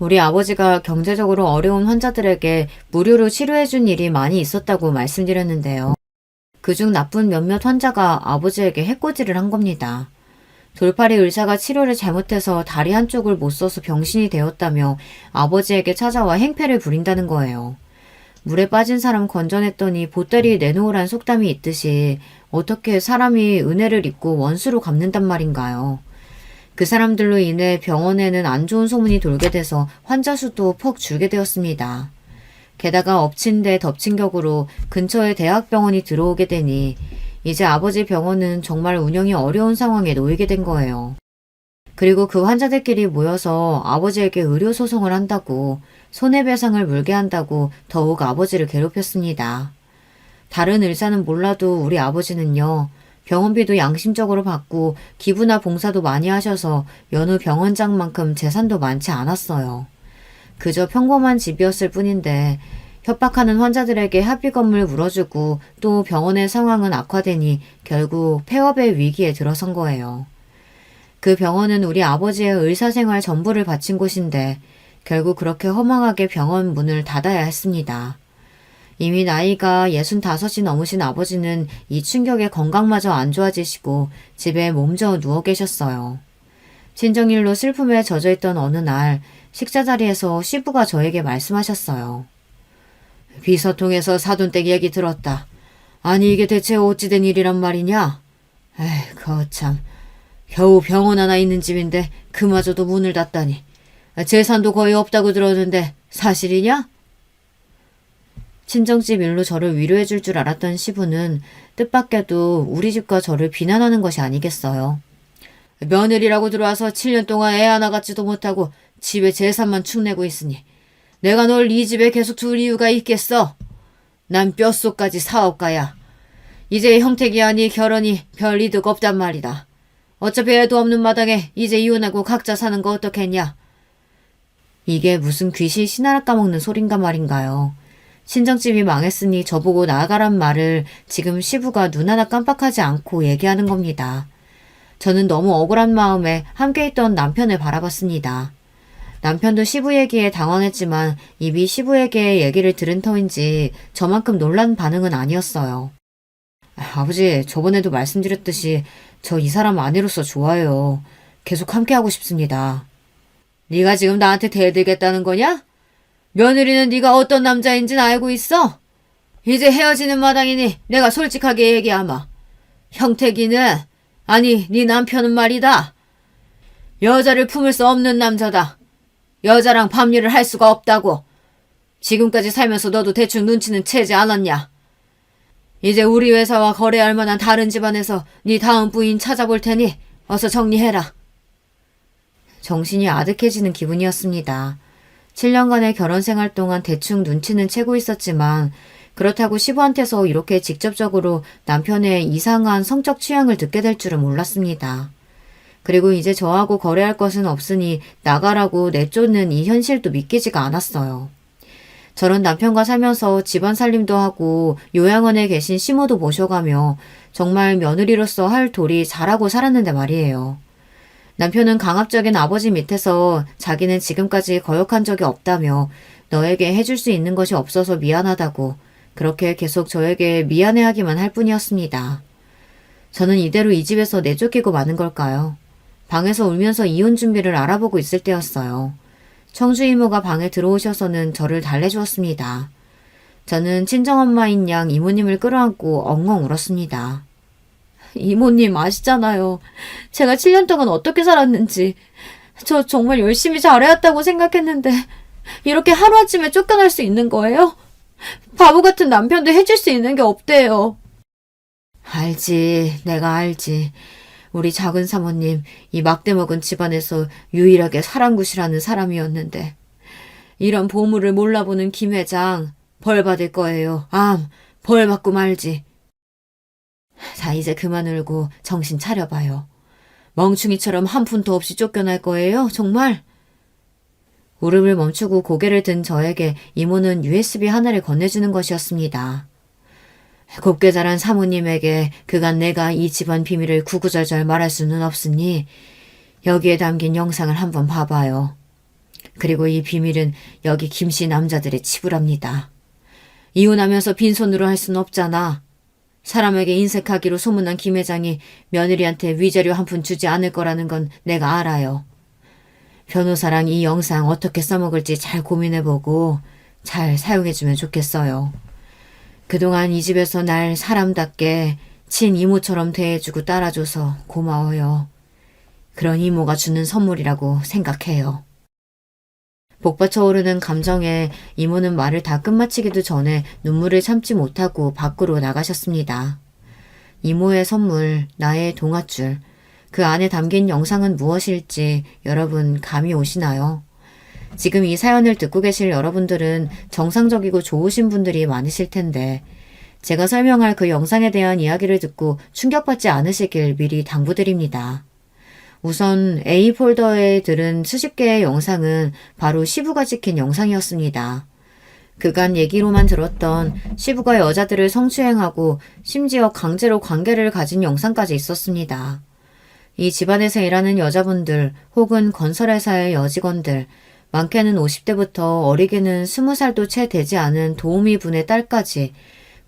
우리 아버지가 경제적으로 어려운 환자들에게 무료로 치료해준 일이 많이 있었다고 말씀드렸는데요. 그중 나쁜 몇몇 환자가 아버지에게 해코지를 한 겁니다. 돌팔이 의사가 치료를 잘못해서 다리 한쪽을 못 써서 병신이 되었다며 아버지에게 찾아와 행패를 부린다는 거예요. 물에 빠진 사람 건져냈더니 보따리 내놓으란 속담이 있듯이 어떻게 사람이 은혜를 입고 원수로 갚는단 말인가요? 그 사람들로 인해 병원에는 안 좋은 소문이 돌게 돼서 환자 수도 퍽 줄게 되었습니다. 게다가 엎친 데 덮친 격으로 근처에 대학병원이 들어오게 되니 이제 아버지 병원은 정말 운영이 어려운 상황에 놓이게 된 거예요. 그리고 그 환자들끼리 모여서 아버지에게 의료소송을 한다고 손해배상을 물게 한다고 더욱 아버지를 괴롭혔습니다. 다른 의사는 몰라도 우리 아버지는요. 병원비도 양심적으로 받고 기부나 봉사도 많이 하셔서 여느 병원장만큼 재산도 많지 않았어요. 그저 평범한 집이었을 뿐인데 협박하는 환자들에게 합의금을 물어주고 또 병원의 상황은 악화되니 결국 폐업의 위기에 들어선 거예요. 그 병원은 우리 아버지의 의사생활 전부를 바친 곳인데 결국 그렇게 허망하게 병원 문을 닫아야 했습니다. 이미 나이가 65이 넘으신 아버지는 이 충격에 건강마저 안 좋아지시고 집에 몸져 누워 계셨어요. 친정일로 슬픔에 젖어있던 어느 날 식사 자리에서 시부가 저에게 말씀하셨어요. 비서통에서 사돈댁 얘기 들었다. 아니 이게 대체 어찌 된 일이란 말이냐? 에이 거참 겨우 병원 하나 있는 집인데 그마저도 문을 닫다니. 재산도 거의 없다고 들었는데 사실이냐? 친정집 일로 저를 위로해 줄 줄 알았던 시부는 뜻밖에도 우리 집과 저를 비난하는 것이 아니겠어요. 며느리라고 들어와서 7년 동안 애 하나 갖지도 못하고 집에 재산만 축내고 있으니 내가 널 이 집에 계속 둘 이유가 있겠어? 난 뼛속까지 사업가야. 이제 형택이 아니 결혼이 별 이득 없단 말이다. 어차피 애도 없는 마당에 이제 이혼하고 각자 사는 거 어떻겠냐? 이게 무슨 귀신 신하라 까먹는 소린가 말인가요? 친정집이 망했으니 저보고 나가란 말을 지금 시부가 눈 하나 깜빡하지 않고 얘기하는 겁니다. 저는 너무 억울한 마음에 함께 있던 남편을 바라봤습니다. 남편도 시부 얘기에 당황했지만 이미 시부에게 얘기를 들은 터인지 저만큼 놀란 반응은 아니었어요. 아버지, 저번에도 말씀드렸듯이 저 이 사람 아내로서 좋아요. 계속 함께하고 싶습니다. 네가 지금 나한테 대들겠다는 거냐? 며느리는 네가 어떤 남자인지는 알고 있어? 이제 헤어지는 마당이니 내가 솔직하게 얘기하마. 형택이는, 아니 네 남편은 말이다. 여자를 품을 수 없는 남자다. 여자랑 밤일을 할 수가 없다고. 지금까지 살면서 너도 대충 눈치는 채지 않았냐? 이제 우리 회사와 거래할 만한 다른 집안에서 네 다음 부인 찾아볼 테니 어서 정리해라. 정신이 아득해지는 기분이었습니다. 7년간의 결혼 생활 동안 대충 눈치는 채고 있었지만 그렇다고 시부한테서 이렇게 직접적으로 남편의 이상한 성적 취향을 듣게 될 줄은 몰랐습니다. 그리고 이제 저하고 거래할 것은 없으니 나가라고 내쫓는 이 현실도 믿기지가 않았어요. 저런 남편과 살면서 집안 살림도 하고 요양원에 계신 시모도 모셔가며 정말 며느리로서 할 도리 잘하고 살았는데 말이에요. 남편은 강압적인 아버지 밑에서 자기는 지금까지 거역한 적이 없다며 너에게 해줄 수 있는 것이 없어서 미안하다고 그렇게 계속 저에게 미안해하기만 할 뿐이었습니다. 저는 이대로 이 집에서 내쫓기고 마는 걸까요? 방에서 울면서 이혼 준비를 알아보고 있을 때였어요. 청주 이모가 방에 들어오셔서는 저를 달래주었습니다. 저는 친정엄마인 양 이모님을 끌어안고 엉엉 울었습니다. 이모님 아시잖아요. 제가 7년 동안 어떻게 살았는지. 저 정말 열심히 잘해왔다고 생각했는데 이렇게 하루아침에 쫓겨날 수 있는 거예요? 바보 같은 남편도 해줄 수 있는 게 없대요. 알지. 내가 알지. 우리 작은 사모님 이 막대먹은 집안에서 유일하게 사랑굿이라는 사람이었는데 이런 보물을 몰라보는 김 회장 벌 받을 거예요. 벌 받고 말지. 자, 이제 그만 울고 정신 차려봐요. 멍충이처럼 한 푼도 없이 쫓겨날 거예요, 정말? 울음을 멈추고 고개를 든 저에게 이모는 USB 하나를 건네주는 것이었습니다. 곱게 자란 사모님에게 그간 내가 이 집안 비밀을 구구절절 말할 수는 없으니 여기에 담긴 영상을 한번 봐봐요. 그리고 이 비밀은 여기 김씨 남자들의 치부랍니다. 이혼하면서 빈손으로 할 순 없잖아. 사람에게 인색하기로 소문난 김 회장이 며느리한테 위자료 한 푼 주지 않을 거라는 건 내가 알아요. 변호사랑 이 영상 어떻게 써먹을지 잘 고민해보고 잘 사용해주면 좋겠어요. 그동안 이 집에서 날 사람답게 친이모처럼 대해주고 따라줘서 고마워요. 그런 이모가 주는 선물이라고 생각해요. 복받쳐 오르는 감정에 이모는 말을 다 끝마치기도 전에 눈물을 참지 못하고 밖으로 나가셨습니다. 이모의 선물, 나의 동아줄, 그 안에 담긴 영상은 무엇일지 여러분 감이 오시나요? 지금 이 사연을 듣고 계실 여러분들은 정상적이고 좋으신 분들이 많으실 텐데 제가 설명할 그 영상에 대한 이야기를 듣고 충격받지 않으시길 미리 당부드립니다. 우선 A 폴더에 들은 수십 개의 영상은 바로 시부가 찍힌 영상이었습니다. 그간 얘기로만 들었던 시부가 여자들을 성추행하고 심지어 강제로 관계를 가진 영상까지 있었습니다. 이 집안에서 일하는 여자분들 혹은 건설회사의 여직원들, 많게는 50대부터 어리게는 20살도 채 되지 않은 도우미 분의 딸까지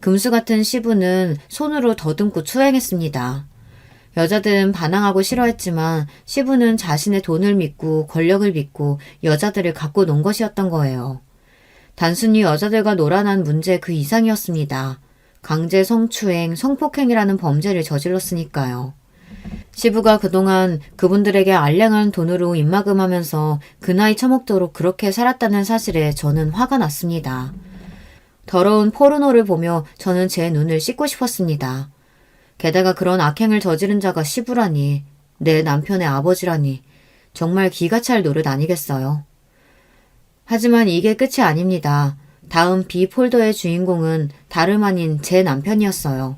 금수 같은 시부는 손으로 더듬고 추행했습니다. 여자들은 반항하고 싫어했지만 시부는 자신의 돈을 믿고 권력을 믿고 여자들을 갖고 논 것이었던 거예요. 단순히 여자들과 놀아난 문제 그 이상이었습니다. 강제 성추행, 성폭행이라는 범죄를 저질렀으니까요. 시부가 그동안 그분들에게 알량한 돈으로 입막음하면서 그 나이 처먹도록 그렇게 살았다는 사실에 저는 화가 났습니다. 더러운 포르노를 보며 저는 제 눈을 씻고 싶었습니다. 게다가 그런 악행을 저지른 자가 시부라니, 내 남편의 아버지라니, 정말 기가 찰 노릇 아니겠어요. 하지만 이게 끝이 아닙니다. 다음 B 폴더의 주인공은 다름 아닌 제 남편이었어요.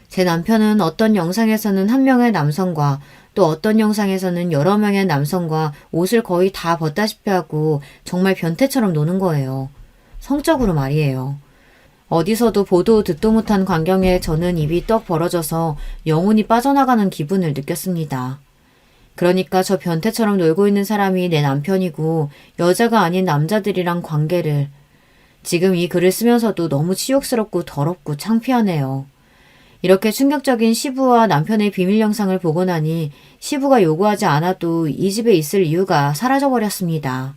제 남편은 어떤 영상에서는 한 명의 남성과 또 어떤 영상에서는 여러 명의 남성과 옷을 거의 다 벗다시피 하고 정말 변태처럼 노는 거예요. 성적으로 말이에요. 어디서도 보도 듣도 못한 광경에 저는 입이 떡 벌어져서 영혼이 빠져나가는 기분을 느꼈습니다. 그러니까 저 변태처럼 놀고 있는 사람이 내 남편이고 여자가 아닌 남자들이랑 관계를. 지금 이 글을 쓰면서도 너무 치욕스럽고 더럽고 창피하네요. 이렇게 충격적인 시부와 남편의 비밀 영상을 보고 나니 시부가 요구하지 않아도 이 집에 있을 이유가 사라져버렸습니다.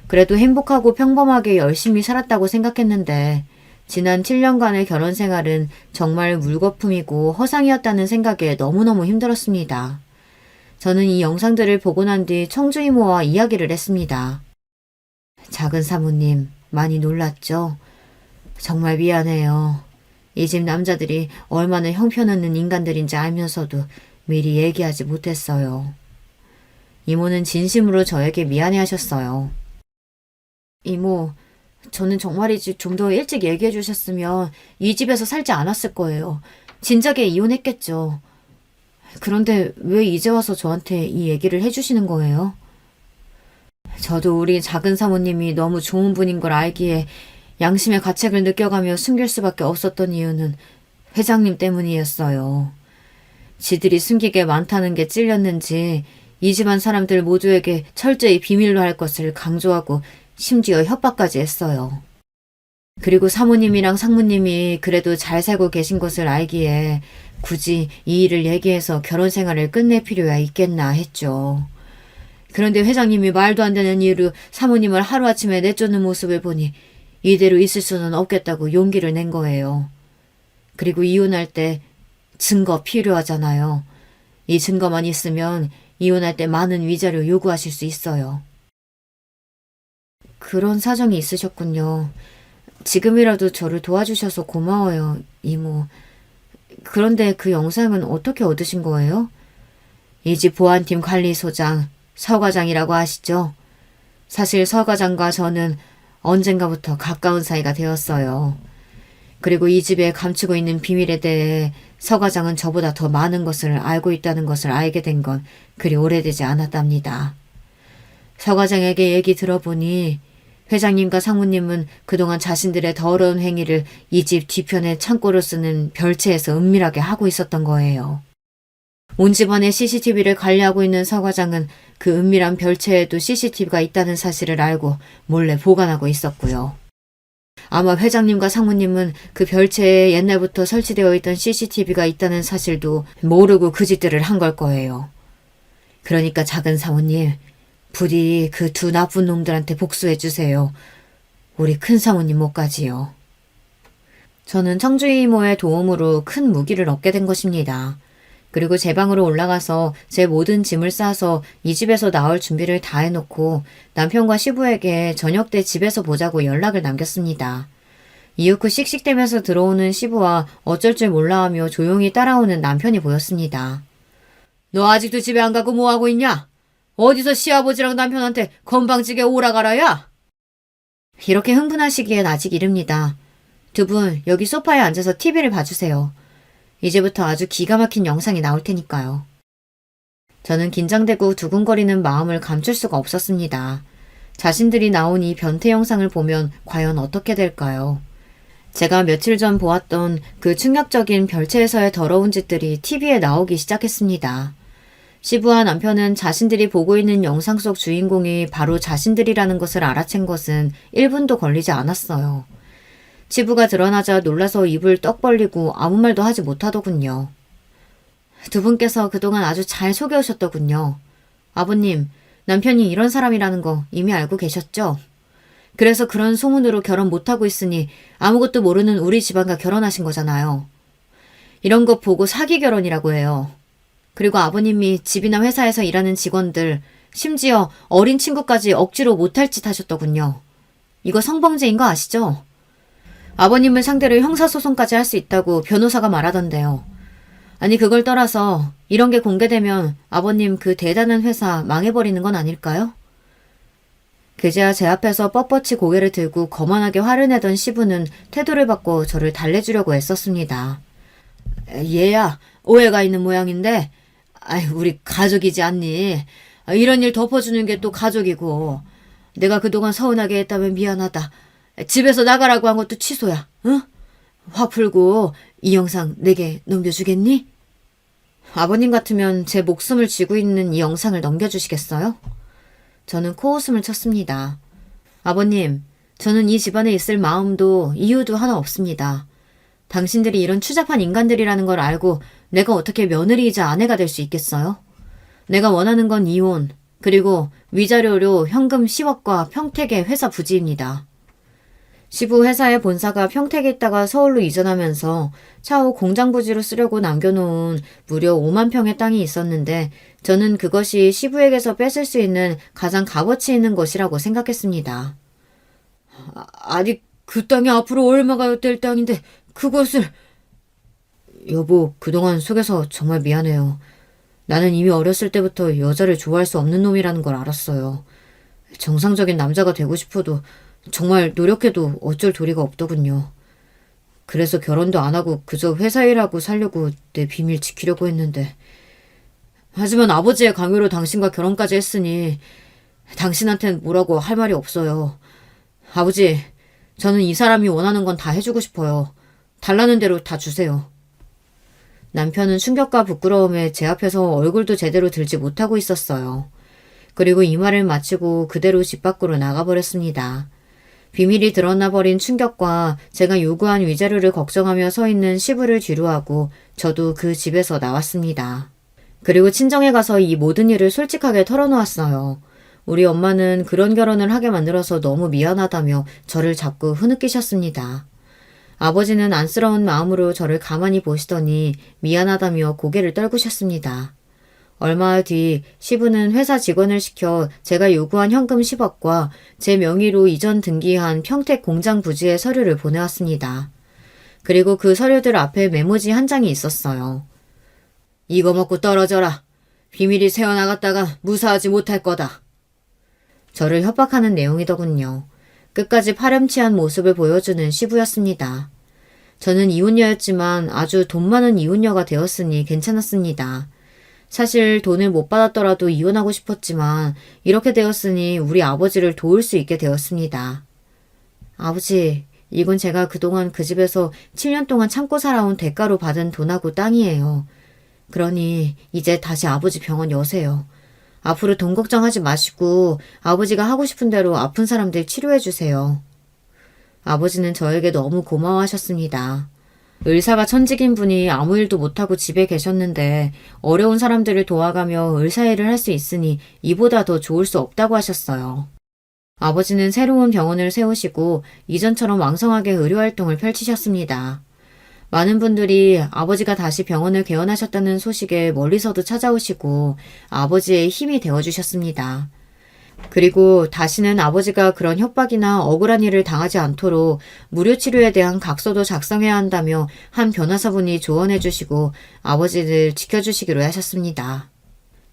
그래도 행복하고 평범하게 열심히 살았다고 생각했는데 지난 7년간의 결혼 생활은 정말 물거품이고 허상이었다는 생각에 너무너무 힘들었습니다. 저는 이 영상들을 보고 난 뒤 청주 이모와 이야기를 했습니다. 작은 사모님, 많이 놀랐죠? 정말 미안해요. 이 집 남자들이 얼마나 형편없는 인간들인지 알면서도 미리 얘기하지 못했어요. 이모는 진심으로 저에게 미안해 하셨어요. 이모, 저는 정말이지 좀 더 일찍 얘기해 주셨으면 이 집에서 살지 않았을 거예요. 진작에 이혼했겠죠. 그런데 왜 이제 와서 저한테 이 얘기를 해주시는 거예요? 저도 우리 작은 사모님이 너무 좋은 분인 걸 알기에 양심의 가책을 느껴가며 숨길 수밖에 없었던 이유는 회장님 때문이었어요. 지들이 숨기게 많다는 게 찔렸는지 이 집안 사람들 모두에게 철저히 비밀로 할 것을 강조하고 심지어 협박까지 했어요. 그리고 사모님이랑 상무님이 그래도 잘 살고 계신 것을 알기에 굳이 이 일을 얘기해서 결혼 생활을 끝낼 필요야 있겠나 했죠. 그런데 회장님이 말도 안 되는 이유로 사모님을 하루아침에 내쫓는 모습을 보니 이대로 있을 수는 없겠다고 용기를 낸 거예요. 그리고 이혼할 때 증거 필요하잖아요. 이 증거만 있으면 이혼할 때 많은 위자료 요구하실 수 있어요. 그런 사정이 있으셨군요. 지금이라도 저를 도와주셔서 고마워요, 이모. 그런데 그 영상은 어떻게 얻으신 거예요? 이 집 보안팀 관리소장, 서 과장이라고 아시죠? 사실 서 과장과 저는 언젠가부터 가까운 사이가 되었어요. 그리고 이 집에 감추고 있는 비밀에 대해 서 과장은 저보다 더 많은 것을 알고 있다는 것을 알게 된 건 그리 오래되지 않았답니다. 서 과장에게 얘기 들어보니 회장님과 상무님은 그동안 자신들의 더러운 행위를 이 집 뒤편에 창고로 쓰는 별채에서 은밀하게 하고 있었던 거예요. 온 집안의 CCTV를 관리하고 있는 서 과장은 그 은밀한 별채에도 CCTV가 있다는 사실을 알고 몰래 보관하고 있었고요. 아마 회장님과 상무님은 그 별채에 옛날부터 설치되어 있던 CCTV가 있다는 사실도 모르고 그 짓들을 한 걸 거예요. 그러니까 작은 사모님, 부디 그 두 나쁜 놈들한테 복수해 주세요. 우리 큰 사모님 못까지요. 저는 청주희 이모의 도움으로 큰 무기를 얻게 된 것입니다. 그리고 제 방으로 올라가서 제 모든 짐을 싸서 이 집에서 나올 준비를 다 해놓고 남편과 시부에게 저녁 때 집에서 보자고 연락을 남겼습니다. 이윽고 씩씩대면서 들어오는 시부와 어쩔 줄 몰라하며 조용히 따라오는 남편이 보였습니다. 너 아직도 집에 안 가고 뭐하고 있냐? 어디서 시아버지랑 남편한테 건방지게 오라가라야? 이렇게 흥분하시기엔 아직 이릅니다. 두 분 여기 소파에 앉아서 TV를 봐주세요. 이제부터 아주 기가 막힌 영상이 나올 테니까요. 저는 긴장되고 두근거리는 마음을 감출 수가 없었습니다. 자신들이 나온 이 변태 영상을 보면 과연 어떻게 될까요? 제가 며칠 전 보았던 그 충격적인 별채에서의 더러운 짓들이 TV에 나오기 시작했습니다. 시부와 남편은 자신들이 보고 있는 영상 속 주인공이 바로 자신들이라는 것을 알아챈 것은 1분도 걸리지 않았어요. 치부가 드러나자 놀라서 입을 떡 벌리고 아무 말도 하지 못하더군요. 두 분께서 그동안 아주 잘 속여오셨더군요. 아버님, 남편이 이런 사람이라는 거 이미 알고 계셨죠? 그래서 그런 소문으로 결혼 못하고 있으니 아무것도 모르는 우리 집안과 결혼하신 거잖아요. 이런 거 보고 사기 결혼이라고 해요. 그리고 아버님이 집이나 회사에서 일하는 직원들, 심지어 어린 친구까지 억지로 못할 짓 하셨더군요. 이거 성범죄인 거 아시죠? 아버님을 상대로 형사소송까지 할 수 있다고 변호사가 말하던데요. 아니 그걸 떠나서 이런 게 공개되면 아버님 그 대단한 회사 망해버리는 건 아닐까요? 그제야 제 앞에서 뻣뻣이 고개를 들고 거만하게 화를 내던 시부는 태도를 바꿔 저를 달래주려고 애썼습니다. 얘야, 오해가 있는 모양인데 우리 가족이지 않니? 이런 일 덮어주는 게 또 가족이고 내가 그동안 서운하게 했다면 미안하다. 집에서 나가라고 한 것도 취소야. 응? 화 풀고 이 영상 내게 넘겨주겠니? 아버님 같으면 제 목숨을 쥐고 있는 이 영상을 넘겨주시겠어요? 저는 코웃음을 쳤습니다. 아버님, 저는 이 집안에 있을 마음도 이유도 하나 없습니다. 당신들이 이런 추잡한 인간들이라는 걸 알고 내가 어떻게 며느리이자 아내가 될 수 있겠어요? 내가 원하는 건 이혼, 그리고 위자료로 현금 10억과 평택의 회사 부지입니다. 시부 회사의 본사가 평택에 있다가 서울로 이전하면서 차후 공장 부지로 쓰려고 남겨놓은 무려 5만 평의 땅이 있었는데 저는 그것이 시부에게서 뺏을 수 있는 가장 값어치 있는 것이라고 생각했습니다. 아니 그 땅이 앞으로 얼마가 될 땅인데 그것을... 여보, 그동안 속여서 정말 미안해요. 나는 이미 어렸을 때부터 여자를 좋아할 수 없는 놈이라는 걸 알았어요. 정상적인 남자가 되고 싶어도 정말 노력해도 어쩔 도리가 없더군요. 그래서 결혼도 안 하고 그저 회사 일하고 살려고 내 비밀 지키려고 했는데 하지만 아버지의 강요로 당신과 결혼까지 했으니 당신한텐 뭐라고 할 말이 없어요. 아버지, 저는 이 사람이 원하는 건 다 해주고 싶어요. 달라는 대로 다 주세요. 남편은 충격과 부끄러움에 제 앞에서 얼굴도 제대로 들지 못하고 있었어요. 그리고 이 말을 마치고 그대로 집 밖으로 나가버렸습니다. 비밀이 드러나버린 충격과 제가 요구한 위자료를 걱정하며 서 있는 시부를 뒤로하고 저도 그 집에서 나왔습니다. 그리고 친정에 가서 이 모든 일을 솔직하게 털어놓았어요. 우리 엄마는 그런 결혼을 하게 만들어서 너무 미안하다며 저를 자꾸 흐느끼셨습니다. 아버지는 안쓰러운 마음으로 저를 가만히 보시더니 미안하다며 고개를 떨구셨습니다. 얼마 뒤 시부는 회사 직원을 시켜 제가 요구한 현금 10억과 제 명의로 이전 등기한 평택 공장 부지의 서류를 보내왔습니다. 그리고 그 서류들 앞에 메모지 한 장이 있었어요. 이거 먹고 떨어져라. 비밀이 새어나갔다가 무사하지 못할 거다. 저를 협박하는 내용이더군요. 끝까지 파렴치한 모습을 보여주는 시부였습니다. 저는 이혼녀였지만 아주 돈 많은 이혼녀가 되었으니 괜찮았습니다. 사실 돈을 못 받았더라도 이혼하고 싶었지만 이렇게 되었으니 우리 아버지를 도울 수 있게 되었습니다. 아버지, 이건 제가 그동안 그 집에서 7년 동안 참고 살아온 대가로 받은 돈하고 땅이에요. 그러니 이제 다시 아버지 병원 여세요. 앞으로 돈 걱정하지 마시고 아버지가 하고 싶은 대로 아픈 사람들 치료해 주세요. 아버지는 저에게 너무 고마워하셨습니다. 의사가 천직인 분이 아무 일도 못하고 집에 계셨는데 어려운 사람들을 도와가며 의사일을 할 수 있으니 이보다 더 좋을 수 없다고 하셨어요. 아버지는 새로운 병원을 세우시고 이전처럼 왕성하게 의료활동을 펼치셨습니다. 많은 분들이 아버지가 다시 병원을 개원하셨다는 소식에 멀리서도 찾아오시고 아버지의 힘이 되어주셨습니다. 그리고 다시는 아버지가 그런 협박이나 억울한 일을 당하지 않도록 무료치료에 대한 각서도 작성해야 한다며 한 변호사분이 조언해 주시고 아버지를 지켜주시기로 하셨습니다.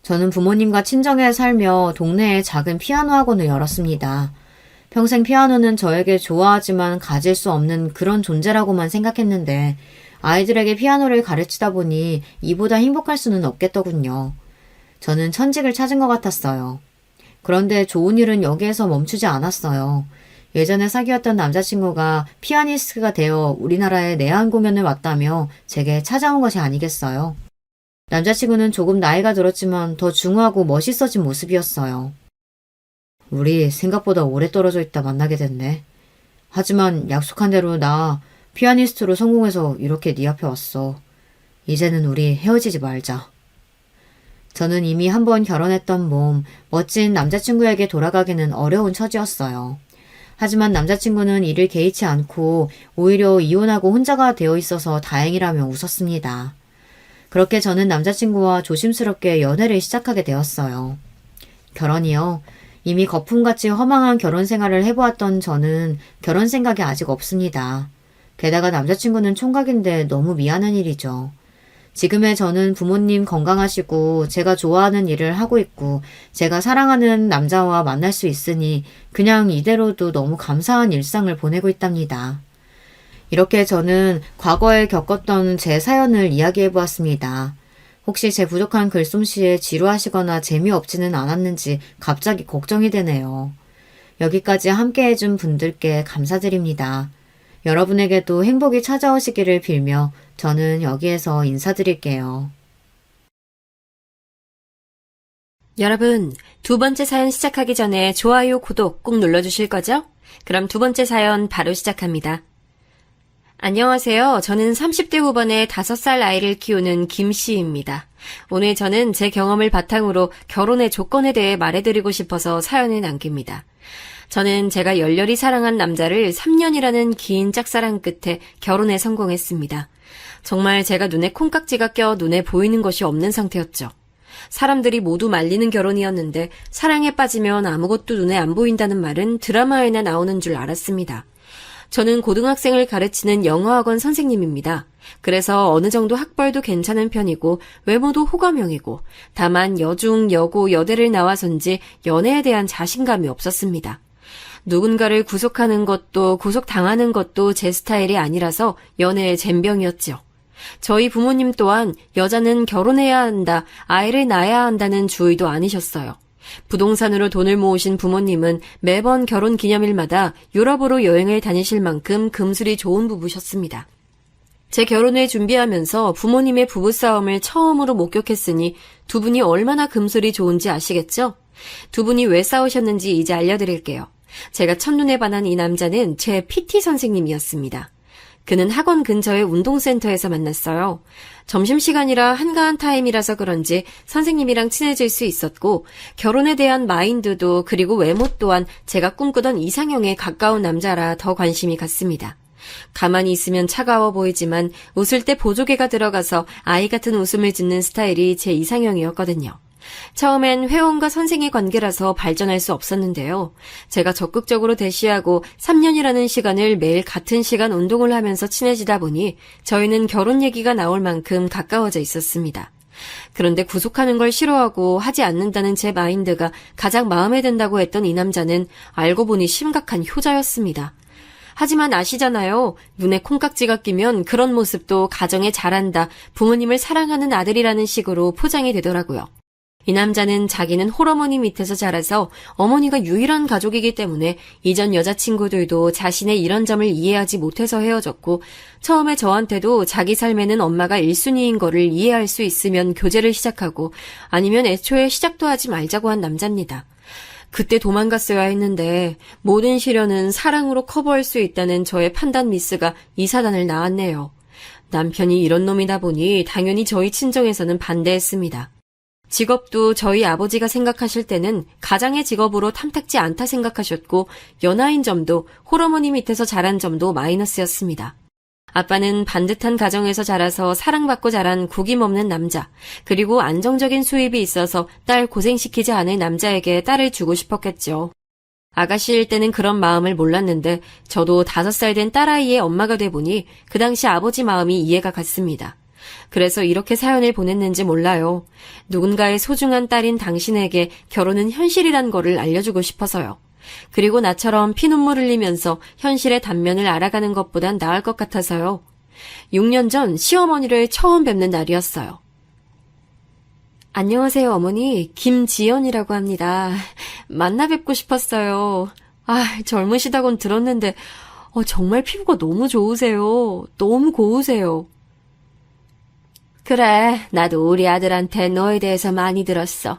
저는 부모님과 친정에 살며 동네에 작은 피아노 학원을 열었습니다. 평생 피아노는 저에게 좋아하지만 가질 수 없는 그런 존재라고만 생각했는데 아이들에게 피아노를 가르치다 보니 이보다 행복할 수는 없겠더군요. 저는 천직을 찾은 것 같았어요. 그런데 좋은 일은 여기에서 멈추지 않았어요. 예전에 사귀었던 남자친구가 피아니스트가 되어 우리나라에 내한 공연을 왔다며 제게 찾아온 것이 아니겠어요. 남자친구는 조금 나이가 들었지만 더 중후하고 멋있어진 모습이었어요. 우리 생각보다 오래 떨어져 있다 만나게 됐네. 하지만 약속한 대로 나 피아니스트로 성공해서 이렇게 네 앞에 왔어. 이제는 우리 헤어지지 말자. 저는 이미 한 번 결혼했던 몸, 멋진 남자친구에게 돌아가기는 어려운 처지였어요. 하지만 남자친구는 이를 개의치 않고 오히려 이혼하고 혼자가 되어 있어서 다행이라며 웃었습니다. 그렇게 저는 남자친구와 조심스럽게 연애를 시작하게 되었어요. 결혼이요? 이미 거품같이 허망한 결혼 생활을 해보았던 저는 결혼 생각이 아직 없습니다. 게다가 남자친구는 총각인데 너무 미안한 일이죠. 지금의 저는 부모님 건강하시고 제가 좋아하는 일을 하고 있고 제가 사랑하는 남자와 만날 수 있으니 그냥 이대로도 너무 감사한 일상을 보내고 있답니다. 이렇게 저는 과거에 겪었던 제 사연을 이야기해 보았습니다. 혹시 제 부족한 글솜씨에 지루하시거나 재미없지는 않았는지 갑자기 걱정이 되네요. 여기까지 함께 해준 분들께 감사드립니다. 여러분에게도 행복이 찾아오시기를 빌며 저는 여기에서 인사드릴게요. 여러분, 두 번째 사연 시작하기 전에 좋아요, 구독 꼭 눌러주실 거죠? 그럼 두 번째 사연 바로 시작합니다. 안녕하세요. 저는 30대 후반의 5살 아이를 키우는 김씨입니다. 오늘 저는 제 경험을 바탕으로 결혼의 조건에 대해 말해드리고 싶어서 사연을 남깁니다. 저는 제가 열렬히 사랑한 남자를 3년이라는 긴 짝사랑 끝에 결혼에 성공했습니다. 정말 제가 눈에 콩깍지가 껴 눈에 보이는 것이 없는 상태였죠. 사람들이 모두 말리는 결혼이었는데 사랑에 빠지면 아무것도 눈에 안 보인다는 말은 드라마에나 나오는 줄 알았습니다. 저는 고등학생을 가르치는 영어학원 선생님입니다. 그래서 어느 정도 학벌도 괜찮은 편이고 외모도 호감형이고 다만 여중, 여고, 여대를 나와서인지 연애에 대한 자신감이 없었습니다. 누군가를 구속하는 것도 구속당하는 것도 제 스타일이 아니라서 연애의 젬병이었죠. 저희 부모님 또한 여자는 결혼해야 한다, 아이를 낳아야 한다는 주의도 아니셨어요. 부동산으로 돈을 모으신 부모님은 매번 결혼 기념일마다 유럽으로 여행을 다니실 만큼 금술이 좋은 부부셨습니다. 제 결혼을 준비하면서 부모님의 부부싸움을 처음으로 목격했으니 두 분이 얼마나 금술이 좋은지 아시겠죠? 두 분이 왜 싸우셨는지 이제 알려드릴게요. 제가 첫눈에 반한 이 남자는 제 PT 선생님이었습니다. 그는 학원 근처의 운동센터에서 만났어요. 점심시간이라 한가한 타임이라서 그런지 선생님이랑 친해질 수 있었고 결혼에 대한 마인드도 그리고 외모 또한 제가 꿈꾸던 이상형에 가까운 남자라 더 관심이 갔습니다. 가만히 있으면 차가워 보이지만 웃을 때 보조개가 들어가서 아이 같은 웃음을 짓는 스타일이 제 이상형이었거든요. 처음엔 회원과 선생의 관계라서 발전할 수 없었는데요. 제가 적극적으로 대시하고 3년이라는 시간을 매일 같은 시간 운동을 하면서 친해지다 보니 저희는 결혼 얘기가 나올 만큼 가까워져 있었습니다. 그런데 구속하는 걸 싫어하고 하지 않는다는 제 마인드가 가장 마음에 든다고 했던 이 남자는 알고 보니 심각한 효자였습니다. 하지만 아시잖아요. 눈에 콩깍지가 끼면 그런 모습도 가정에 잘한다, 부모님을 사랑하는 아들이라는 식으로 포장이 되더라고요. 이 남자는 자기는 홀어머니 밑에서 자라서 어머니가 유일한 가족이기 때문에 이전 여자친구들도 자신의 이런 점을 이해하지 못해서 헤어졌고, 처음에 저한테도 자기 삶에는 엄마가 1순위인 거를 이해할 수 있으면 교제를 시작하고, 아니면 애초에 시작도 하지 말자고 한 남자입니다. 그때 도망갔어야 했는데 모든 시련은 사랑으로 커버할 수 있다는 저의 판단 미스가 이 사단을 낳았네요. 남편이 이런 놈이다 보니 당연히 저희 친정에서는 반대했습니다. 직업도 저희 아버지가 생각하실 때는 가장의 직업으로 탐탁지 않다 생각하셨고, 연하인 점도 홀어머니 밑에서 자란 점도 마이너스였습니다. 아빠는 반듯한 가정에서 자라서 사랑받고 자란 구김없는 남자, 그리고 안정적인 수입이 있어서 딸 고생시키지 않을 남자에게 딸을 주고 싶었겠죠. 아가씨일 때는 그런 마음을 몰랐는데 저도 5살 된 딸아이의 엄마가 돼 보니 그 당시 아버지 마음이 이해가 갔습니다. 그래서 이렇게 사연을 보냈는지 몰라요. 누군가의 소중한 딸인 당신에게 결혼은 현실이란 거를 알려주고 싶어서요. 그리고 나처럼 피눈물 흘리면서 현실의 단면을 알아가는 것보단 나을 것 같아서요. 6년 전 시어머니를 처음 뵙는 날이었어요. 안녕하세요, 어머니. 김지연이라고 합니다. 만나 뵙고 싶었어요. 젊으시다곤 들었는데 정말 피부가 너무 좋으세요. 너무 고우세요. 그래, 나도 우리 아들한테 너에 대해서 많이 들었어.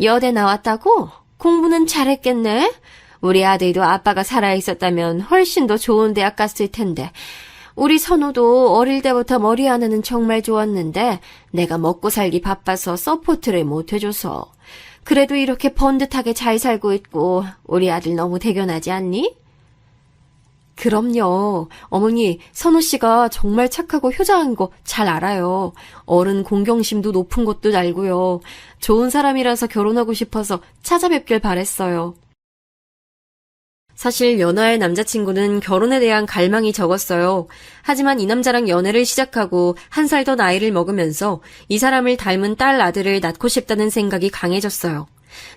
여대 나왔다고? 공부는 잘했겠네? 우리 아들도 아빠가 살아있었다면 훨씬 더 좋은 대학 갔을 텐데. 우리 선우도 어릴 때부터 머리 하나는 정말 좋았는데 내가 먹고 살기 바빠서 서포트를 못 해줘서. 그래도 이렇게 번듯하게 잘 살고 있고 우리 아들 너무 대견하지 않니? 그럼요. 어머니, 선우 씨가 정말 착하고 효자한 거 잘 알아요. 어른 공경심도 높은 것도 알고요. 좋은 사람이라서 결혼하고 싶어서 찾아뵙길 바랬어요. 사실 연하의 남자친구는 결혼에 대한 갈망이 적었어요. 하지만 이 남자랑 연애를 시작하고 1살 더 나이를 먹으면서 이 사람을 닮은 딸 아들을 낳고 싶다는 생각이 강해졌어요.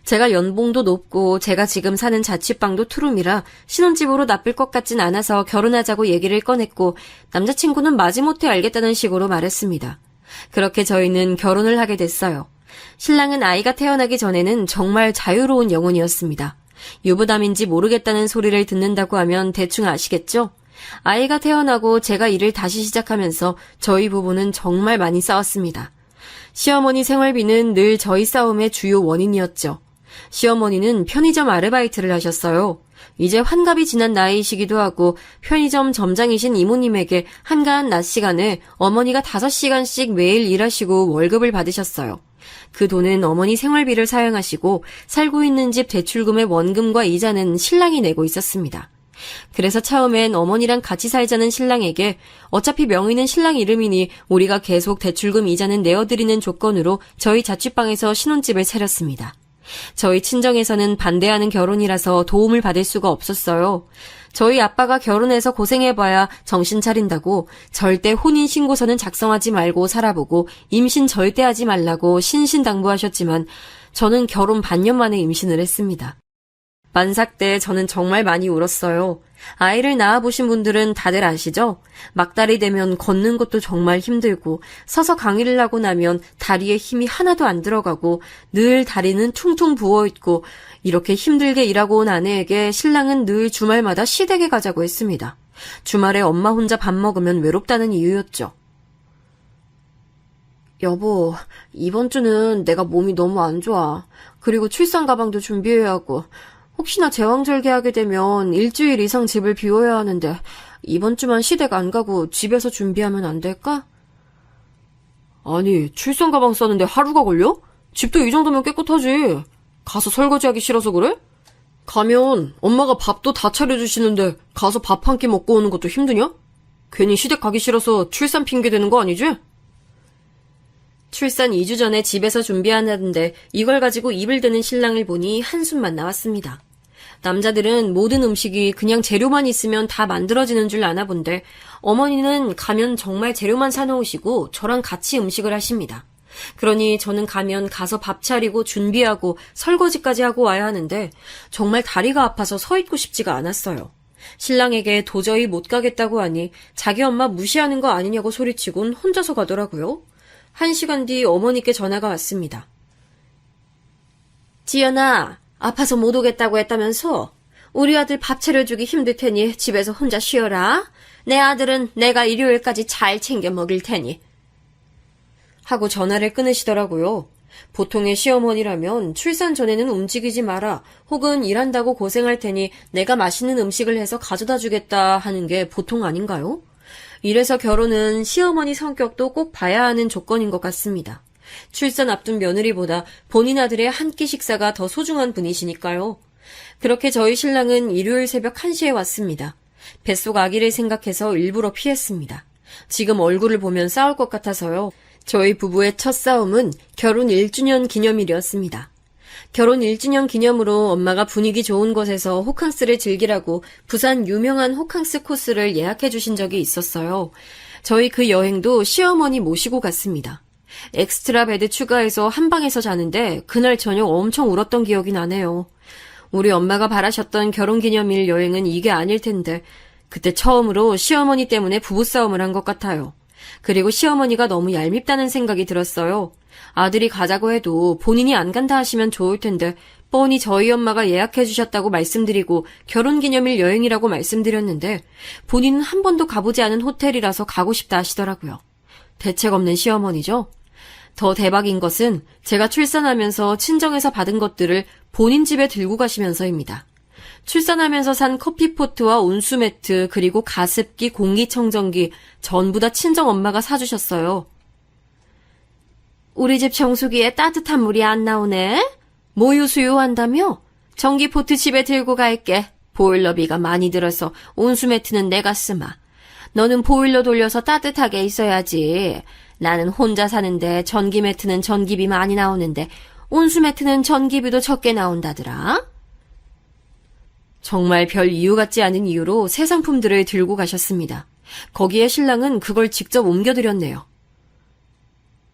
제가 연봉도 높고 제가 지금 사는 자취방도 투룸이라 신혼집으로 나쁠 것 같진 않아서 결혼하자고 얘기를 꺼냈고, 남자친구는 마지못해 알겠다는 식으로 말했습니다. 그렇게 저희는 결혼을 하게 됐어요. 신랑은 아이가 태어나기 전에는 정말 자유로운 영혼이었습니다. 유부남인지 모르겠다는 소리를 듣는다고 하면 대충 아시겠죠? 아이가 태어나고 제가 일을 다시 시작하면서 저희 부부는 정말 많이 싸웠습니다. 시어머니 생활비는 늘 저희 싸움의 주요 원인이었죠. 시어머니는 편의점 아르바이트를 하셨어요. 이제 환갑이 지난 나이이시기도 하고 편의점 점장이신 이모님에게 한가한 낮 시간에 어머니가 5시간씩 매일 일하시고 월급을 받으셨어요. 그 돈은 어머니 생활비를 사용하시고 살고 있는 집 대출금의 원금과 이자는 신랑이 내고 있었습니다. 그래서 처음엔 어머니랑 같이 살자는 신랑에게 어차피 명의는 신랑 이름이니 우리가 계속 대출금 이자는 내어드리는 조건으로 저희 자취방에서 신혼집을 차렸습니다. 저희 친정에서는 반대하는 결혼이라서 도움을 받을 수가 없었어요. 저희 아빠가 결혼해서 고생해봐야 정신 차린다고 절대 혼인신고서는 작성하지 말고 살아보고 임신 절대 하지 말라고 신신당부하셨지만 저는 결혼 반년 만에 임신을 했습니다. 만삭 때 저는 정말 많이 울었어요. 아이를 낳아보신 분들은 다들 아시죠? 막달이 되면 걷는 것도 정말 힘들고 서서 강의를 하고 나면 다리에 힘이 하나도 안 들어가고 늘 다리는 퉁퉁 부어있고 이렇게 힘들게 일하고 온 아내에게 신랑은 늘 주말마다 시댁에 가자고 했습니다. 주말에 엄마 혼자 밥 먹으면 외롭다는 이유였죠. 여보, 이번 주는 내가 몸이 너무 안 좋아. 그리고 출산 가방도 준비해야 하고 혹시나 제왕절개하게 되면 일주일 이상 집을 비워야 하는데 이번 주만 시댁 안 가고 집에서 준비하면 안 될까? 아니, 출산 가방 싸는데 하루가 걸려? 집도 이 정도면 깨끗하지. 가서 설거지하기 싫어서 그래? 가면 엄마가 밥도 다 차려주시는데 가서 밥 한 끼 먹고 오는 것도 힘드냐? 괜히 시댁 가기 싫어서 출산 핑계 대는 거 아니지? 출산 2주 전에 집에서 준비한다는데 이걸 가지고 입을 대는 신랑을 보니 한숨만 나왔습니다. 남자들은 모든 음식이 그냥 재료만 있으면 다 만들어지는 줄 아나 본데 어머니는 가면 정말 재료만 사놓으시고 저랑 같이 음식을 하십니다. 그러니 저는 가면 가서 밥 차리고 준비하고 설거지까지 하고 와야 하는데 정말 다리가 아파서 서 있고 싶지가 않았어요. 신랑에게 도저히 못 가겠다고 하니 자기 엄마 무시하는 거 아니냐고 소리치곤 혼자서 가더라고요. 1시간 뒤 어머니께 전화가 왔습니다. 지연아, 아파서 못 오겠다고 했다면서? 우리 아들 밥 차려주기 힘들 테니 집에서 혼자 쉬어라. 내 아들은 내가 일요일까지 잘 챙겨 먹일 테니. 하고 전화를 끊으시더라고요. 보통의 시어머니라면 출산 전에는 움직이지 마라, 혹은 일한다고 고생할 테니 내가 맛있는 음식을 해서 가져다 주겠다 하는 게 보통 아닌가요? 이래서 결혼은 시어머니 성격도 꼭 봐야 하는 조건인 것 같습니다. 출산 앞둔 며느리보다 본인 아들의 한 끼 식사가 더 소중한 분이시니까요. 그렇게 저희 신랑은 일요일 새벽 1시에 왔습니다. 뱃속 아기를 생각해서 일부러 피했습니다. 지금 얼굴을 보면 싸울 것 같아서요. 저희 부부의 첫 싸움은 결혼 1주년 기념일이었습니다. 결혼 1주년 기념으로 엄마가 분위기 좋은 곳에서 호캉스를 즐기라고 부산 유명한 호캉스 코스를 예약해 주신 적이 있었어요. 저희 그 여행도 시어머니 모시고 갔습니다. 엑스트라 베드 추가해서 한 방에서 자는데 그날 저녁 엄청 울었던 기억이 나네요. 우리 엄마가 바라셨던 결혼기념일 여행은 이게 아닐 텐데 그때 처음으로 시어머니 때문에 부부싸움을 한 것 같아요. 그리고 시어머니가 너무 얄밉다는 생각이 들었어요. 아들이 가자고 해도 본인이 안 간다 하시면 좋을 텐데 뻔히 저희 엄마가 예약해 주셨다고 말씀드리고 결혼기념일 여행이라고 말씀드렸는데 본인은 한 번도 가보지 않은 호텔이라서 가고 싶다 하시더라고요. 대책 없는 시어머니죠? 더 대박인 것은 제가 출산하면서 친정에서 받은 것들을 본인 집에 들고 가시면서입니다. 출산하면서 산 커피포트와 온수매트 그리고 가습기, 공기청정기 전부 다 친정엄마가 사주셨어요. 우리 집 정수기에 따뜻한 물이 안 나오네? 모유 수유한다며? 전기포트 집에 들고 갈게. 보일러비가 많이 들어서 온수매트는 내가 쓰마. 너는 보일러 돌려서 따뜻하게 있어야지. 나는 혼자 사는데 전기매트는 전기비 많이 나오는데 온수매트는 전기비도 적게 나온다더라. 정말 별 이유 같지 않은 이유로 새 상품들을 들고 가셨습니다. 거기에 신랑은 그걸 직접 옮겨드렸네요.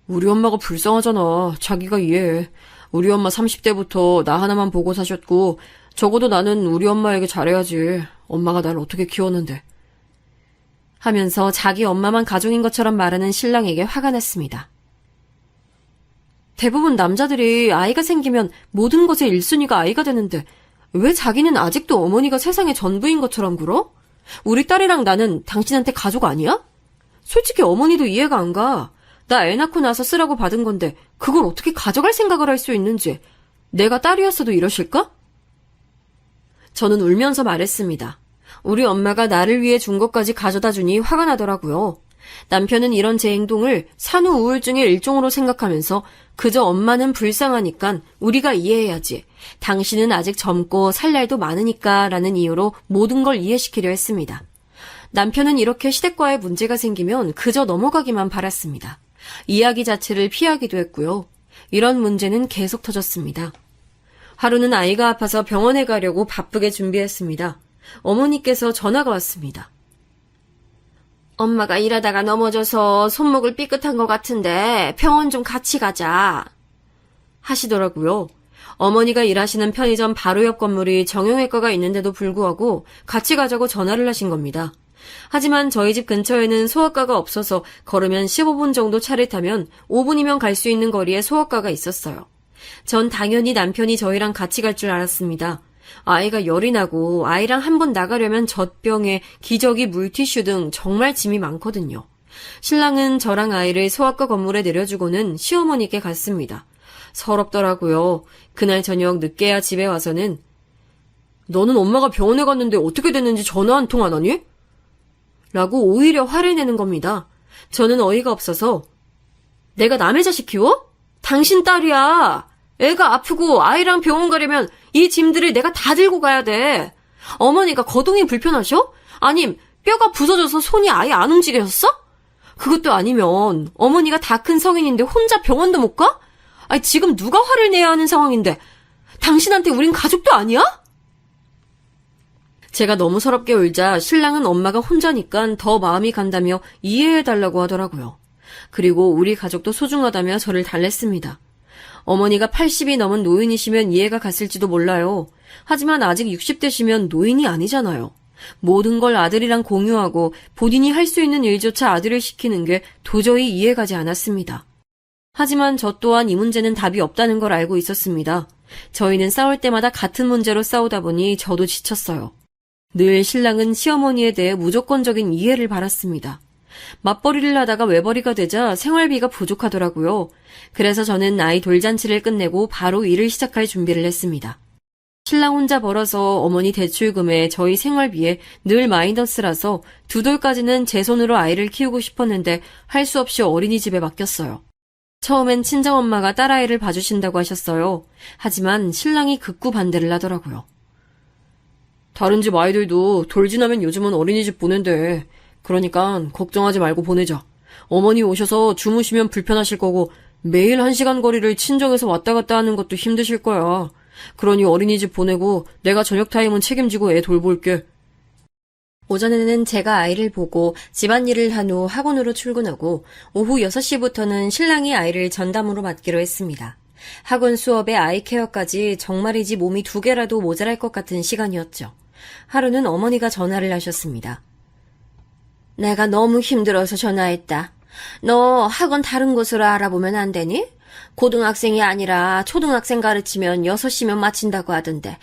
우리 엄마가 불쌍하잖아. 자기가 이해해. 우리 엄마 30대부터 나 하나만 보고 사셨고 적어도 나는 우리 엄마에게 잘해야지. 엄마가 날 어떻게 키웠는데. 하면서 자기 엄마만 가족인 것처럼 말하는 신랑에게 화가 났습니다. 대부분 남자들이 아이가 생기면 모든 것의 1순위가 아이가 되는데 왜 자기는 아직도 어머니가 세상의 전부인 것처럼 굴어? 우리 딸이랑 나는 당신한테 가족 아니야? 솔직히 어머니도 이해가 안 가. 나 애 낳고 나서 쓰라고 받은 건데 그걸 어떻게 가져갈 생각을 할 수 있는지. 내가 딸이었어도 이러실까? 저는 울면서 말했습니다. 우리 엄마가 나를 위해 준 것까지 가져다 주니 화가 나더라고요. 남편은 이런 제 행동을 산후 우울증의 일종으로 생각하면서 그저 엄마는 불쌍하니까 우리가 이해해야지. 당신은 아직 젊고 살 날도 많으니까 라는 이유로 모든 걸 이해시키려 했습니다. 남편은 이렇게 시댁과의 문제가 생기면 그저 넘어가기만 바랐습니다. 이야기 자체를 피하기도 했고요. 이런 문제는 계속 터졌습니다. 하루는 아이가 아파서 병원에 가려고 바쁘게 준비했습니다. 어머니께서 전화가 왔습니다. 엄마가 일하다가 넘어져서 손목을 삐끗한 것 같은데 병원 좀 같이 가자 하시더라고요. 어머니가 일하시는 편의점 바로 옆 건물이 정형외과가 있는데도 불구하고 같이 가자고 전화를 하신 겁니다. 하지만 저희 집 근처에는 소아과가 없어서 걸으면 15분 정도 차를 타면 5분이면 갈 수 있는 거리에 소아과가 있었어요. 전 당연히 남편이 저희랑 같이 갈 줄 알았습니다. 아이가 열이 나고 아이랑 한번 나가려면 젖병에 기저귀, 물티슈 등 정말 짐이 많거든요. 신랑은 저랑 아이를 소아과 건물에 내려주고는 시어머니께 갔습니다. 서럽더라고요. 그날 저녁 늦게야 집에 와서는 너는 엄마가 병원에 갔는데 어떻게 됐는지 전화 한 통 안 하니? 라고 오히려 화를 내는 겁니다. 저는 어이가 없어서 내가 남의 자식 키워? 당신 딸이야. 애가 아프고 아이랑 병원 가려면 이 짐들을 내가 다 들고 가야 돼. 어머니가 거동이 불편하셔? 아님 뼈가 부서져서 손이 아예 안 움직여졌어? 그것도 아니면 어머니가 다 큰 성인인데 혼자 병원도 못 가? 아니 지금 누가 화를 내야 하는 상황인데 당신한테 우린 가족도 아니야? 제가 너무 서럽게 울자 신랑은 엄마가 혼자니까 더 마음이 간다며 이해해달라고 하더라고요. 그리고 우리 가족도 소중하다며 저를 달랬습니다. 어머니가 80이 넘은 노인이시면 이해가 갔을지도 몰라요. 하지만 아직 60대시면 노인이 아니잖아요. 모든 걸 아들이랑 공유하고 본인이 할 수 있는 일조차 아들을 시키는 게 도저히 이해가지 않았습니다. 하지만 저 또한 이 문제는 답이 없다는 걸 알고 있었습니다. 저희는 싸울 때마다 같은 문제로 싸우다 보니 저도 지쳤어요. 늘 신랑은 시어머니에 대해 무조건적인 이해를 바랐습니다. 맞벌이를 하다가 외벌이가 되자 생활비가 부족하더라고요. 그래서 저는 아이 돌잔치를 끝내고 바로 일을 시작할 준비를 했습니다. 신랑 혼자 벌어서 어머니 대출금에 저희 생활비에 늘 마이너스라서 두 돌까지는 제 손으로 아이를 키우고 싶었는데 할 수 없이 어린이집에 맡겼어요. 처음엔 친정엄마가 딸아이를 봐주신다고 하셨어요. 하지만 신랑이 극구 반대를 하더라고요. 다른 집 아이들도 돌 지나면 요즘은 어린이집 보낸대. 그러니까 걱정하지 말고 보내자. 어머니 오셔서 주무시면 불편하실 거고 매일 1시간 거리를 친정에서 왔다 갔다 하는 것도 힘드실 거야. 그러니 어린이집 보내고 내가 저녁 타임은 책임지고 애 돌볼게. 오전에는 제가 아이를 보고 집안일을 한 후 학원으로 출근하고 오후 6시부터는 신랑이 아이를 전담으로 맡기로 했습니다. 학원 수업에 아이 케어까지 정말이지 몸이 2개라도 모자랄 것 같은 시간이었죠. 하루는 어머니가 전화를 하셨습니다. 내가 너무 힘들어서 전화했다. 너 학원 다른 곳으로 알아보면 안 되니? 고등학생이 아니라 초등학생 가르치면 6시면 마친다고 하던데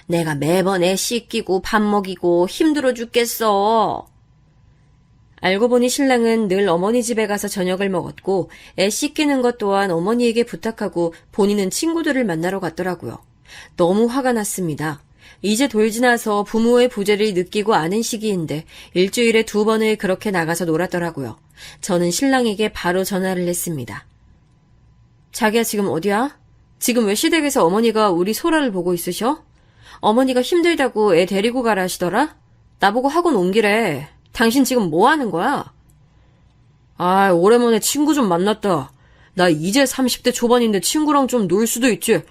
내가 매번 애 씻기고 밥 먹이고 힘들어 죽겠어. 알고 보니 신랑은 늘 어머니 집에 가서 저녁을 먹었고 애 씻기는 것 또한 어머니에게 부탁하고 본인은 친구들을 만나러 갔더라고요. 너무 화가 났습니다. 이제 돌 지나서 부모의 부재를 느끼고 아는 시기인데 일주일에 2번을 그렇게 나가서 놀았더라고요. 저는 신랑에게 바로 전화를 했습니다. 자기야 지금 어디야? 지금 왜 시댁에서 어머니가 우리 소라를 보고 있으셔? 어머니가 힘들다고 애 데리고 가라 하시더라? 나보고 학원 옮기래. 당신 지금 뭐 하는 거야? 아, 오랜만에 친구 좀 만났다. 나 이제 30대 초반인데 친구랑 좀 놀 수도 있지.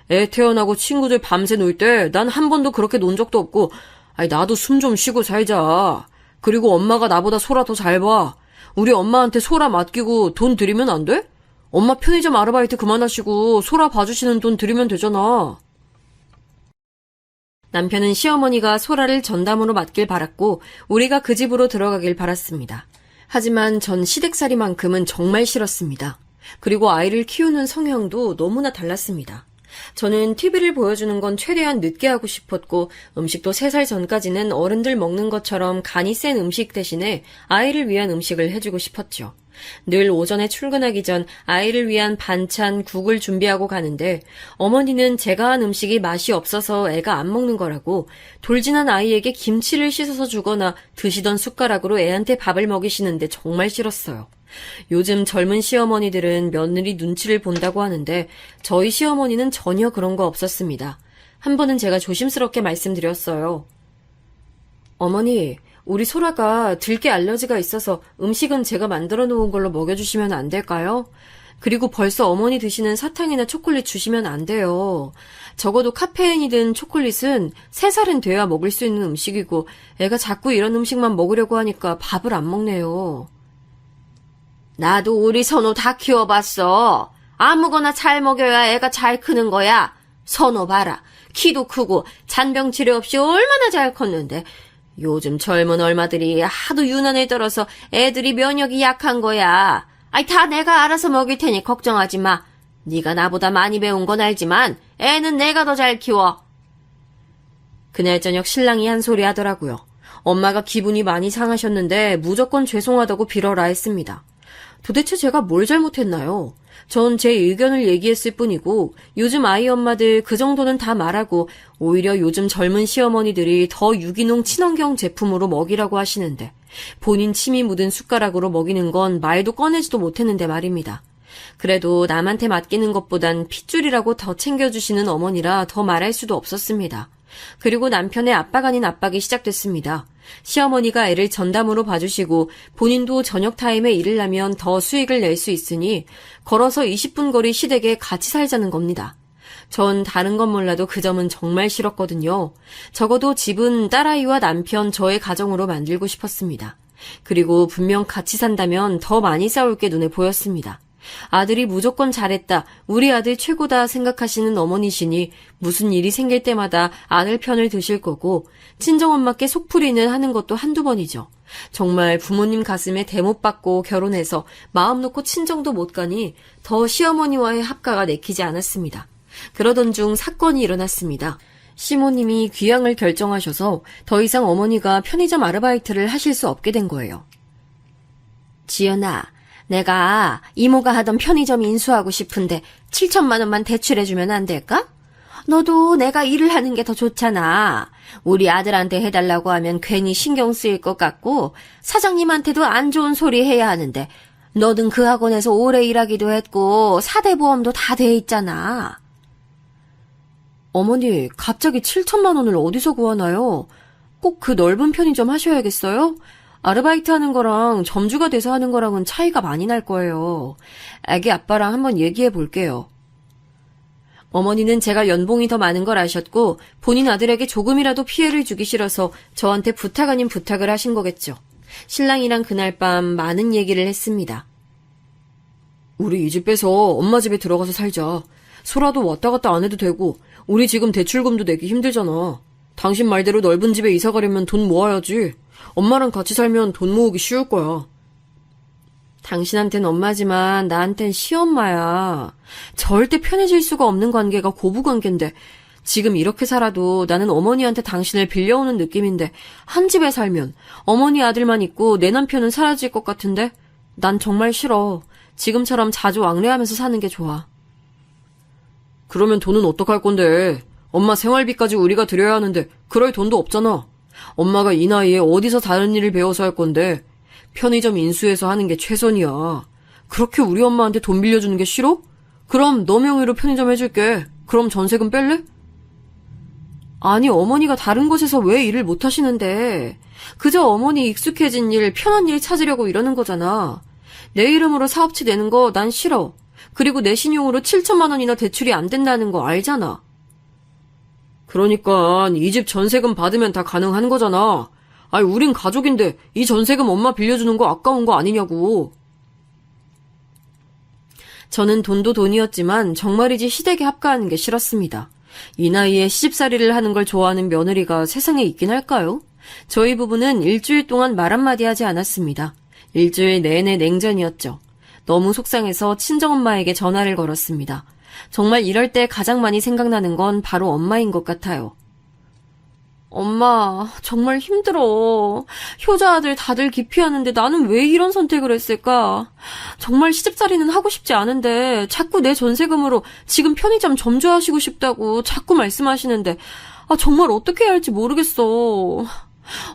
애 태어나고 친구들 밤새 놀 때 난 한 번도 그렇게 논 적도 없고 아니 나도 숨 좀 쉬고 살자. 그리고 엄마가 나보다 소라 더 잘 봐. 우리 엄마한테 소라 맡기고 돈 드리면 안 돼? 엄마 편의점 아르바이트 그만하시고 소라 봐주시는 돈 드리면 되잖아. 남편은 시어머니가 소라를 전담으로 맡길 바랐고 우리가 그 집으로 들어가길 바랐습니다. 하지만 전 시댁살이만큼은 정말 싫었습니다. 그리고 아이를 키우는 성향도 너무나 달랐습니다. 저는 TV를 보여주는 건 최대한 늦게 하고 싶었고 음식도 3살 전까지는 어른들 먹는 것처럼 간이 센 음식 대신에 아이를 위한 음식을 해주고 싶었죠. 늘 오전에 출근하기 전 아이를 위한 반찬, 국을 준비하고 가는데 어머니는 제가 한 음식이 맛이 없어서 애가 안 먹는 거라고 돌진한 아이에게 김치를 씻어서 주거나 드시던 숟가락으로 애한테 밥을 먹이시는데 정말 싫었어요. 요즘 젊은 시어머니들은 며느리 눈치를 본다고 하는데 저희 시어머니는 전혀 그런 거 없었습니다. 한 번은 제가 조심스럽게 말씀드렸어요. 어머니, 우리 소라가 들깨 알러지가 있어서 음식은 제가 만들어 놓은 걸로 먹여주시면 안 될까요? 그리고 벌써 어머니 드시는 사탕이나 초콜릿 주시면 안 돼요. 적어도 카페인이 든 초콜릿은 3살은 돼야 먹을 수 있는 음식이고 애가 자꾸 이런 음식만 먹으려고 하니까 밥을 안 먹네요. 나도 우리 선호 다 키워봤어. 아무거나 잘 먹여야 애가 잘 크는 거야. 선호 봐라. 키도 크고 잔병 치레 없이 얼마나 잘 컸는데 요즘 젊은 얼마들이 하도 유난을 떨어서 애들이 면역이 약한 거야. 아이 다 내가 알아서 먹일 테니 걱정하지 마. 네가 나보다 많이 배운 건 알지만 애는 내가 더 잘 키워. 그날 저녁 신랑이 한 소리 하더라고요. 엄마가 기분이 많이 상하셨는데 무조건 죄송하다고 빌어라 했습니다. 도대체 제가 뭘 잘못했나요? 전 제 의견을 얘기했을 뿐이고 요즘 아이 엄마들 그 정도는 다 말하고 오히려 요즘 젊은 시어머니들이 더 유기농 친환경 제품으로 먹이라고 하시는데 본인 침이 묻은 숟가락으로 먹이는 건 말도 꺼내지도 못했는데 말입니다. 그래도 남한테 맡기는 것보단 핏줄이라고 더 챙겨주시는 어머니라 더 말할 수도 없었습니다. 그리고 남편의 압박 아닌 압박이 시작됐습니다. 시어머니가 애를 전담으로 봐주시고 본인도 저녁 타임에 일을 하면 더 수익을 낼 수 있으니 걸어서 20분 거리 시댁에 같이 살자는 겁니다. 전 다른 건 몰라도 그 점은 정말 싫었거든요. 적어도 집은 딸아이와 남편 저의 가정으로 만들고 싶었습니다. 그리고 분명 같이 산다면 더 많이 싸울 게 눈에 보였습니다. 아들이 무조건 잘했다, 우리 아들 최고다 생각하시는 어머니시니 무슨 일이 생길 때마다 아들 편을 드실 거고 친정엄마께 속풀이는 하는 것도 한두 번이죠. 정말 부모님 가슴에 대못 박고 결혼해서 마음 놓고 친정도 못 가니 더 시어머니와의 합가가 내키지 않았습니다. 그러던 중 사건이 일어났습니다. 시모님이 귀향을 결정하셔서 더 이상 어머니가 편의점 아르바이트를 하실 수 없게 된 거예요. 지연아, 내가 이모가 하던 편의점 인수하고 싶은데 7천만 원만 대출해주면 안 될까? 너도 내가 일을 하는 게 더 좋잖아. 우리 아들한테 해달라고 하면 괜히 신경 쓰일 것 같고 사장님한테도 안 좋은 소리 해야 하는데 너는 그 학원에서 오래 일하기도 했고 4대 보험도 다 돼 있잖아. 어머니, 갑자기 7천만 원을 어디서 구하나요? 꼭 그 넓은 편의점 하셔야겠어요? 아르바이트 하는 거랑 점주가 돼서 하는 거랑은 차이가 많이 날 거예요. 애기 아빠랑 한번 얘기해 볼게요. 어머니는 제가 연봉이 더 많은 걸 아셨고 본인 아들에게 조금이라도 피해를 주기 싫어서 저한테 부탁 아닌 부탁을 하신 거겠죠. 신랑이랑 그날 밤 많은 얘기를 했습니다. 우리 이 집 빼서 엄마 집에 들어가서 살자. 소라도 왔다 갔다 안 해도 되고 우리 지금 대출금도 내기 힘들잖아. 당신 말대로 넓은 집에 이사 가려면 돈 모아야지. 엄마랑 같이 살면 돈 모으기 쉬울 거야. 당신한텐 엄마지만 나한텐 시엄마야. 절대 편해질 수가 없는 관계가 고부관계인데 지금 이렇게 살아도 나는 어머니한테 당신을 빌려오는 느낌인데 한 집에 살면 어머니 아들만 있고 내 남편은 사라질 것 같은데 난 정말 싫어. 지금처럼 자주 왕래하면서 사는 게 좋아. 그러면 돈은 어떡할 건데? 엄마 생활비까지 우리가 드려야 하는데 그럴 돈도 없잖아. 엄마가 이 나이에 어디서 다른 일을 배워서 할 건데 편의점 인수해서 하는 게 최선이야. 그렇게 우리 엄마한테 돈 빌려주는 게 싫어? 그럼 너 명의로 편의점 해줄게. 그럼 전세금 뺄래? 아니, 어머니가 다른 곳에서 왜 일을 못 하시는데 그저 어머니 익숙해진 일, 편한 일 찾으려고 이러는 거잖아. 내 이름으로 사업체 내는 거 난 싫어. 그리고 내 신용으로 7천만 원이나 대출이 안 된다는 거 알잖아. 그러니까 이 집 전세금 받으면 다 가능한 거잖아. 아니, 우린 가족인데 이 전세금 엄마 빌려주는 거 아까운 거 아니냐고. 저는 돈도 돈이었지만 정말이지 시댁에 합가하는 게 싫었습니다. 이 나이에 시집살이를 하는 걸 좋아하는 며느리가 세상에 있긴 할까요? 저희 부부는 일주일 동안 말 한마디 하지 않았습니다. 일주일 내내 냉전이었죠. 너무 속상해서 친정엄마에게 전화를 걸었습니다. 정말 이럴 때 가장 많이 생각나는 건 바로 엄마인 것 같아요. 엄마, 정말 힘들어. 효자 아들 다들 기피하는데 나는 왜 이런 선택을 했을까? 정말 시집살이는 하고 싶지 않은데 자꾸 내 전세금으로 지금 편의점 점주하시고 싶다고 자꾸 말씀하시는데 정말 어떻게 해야 할지 모르겠어.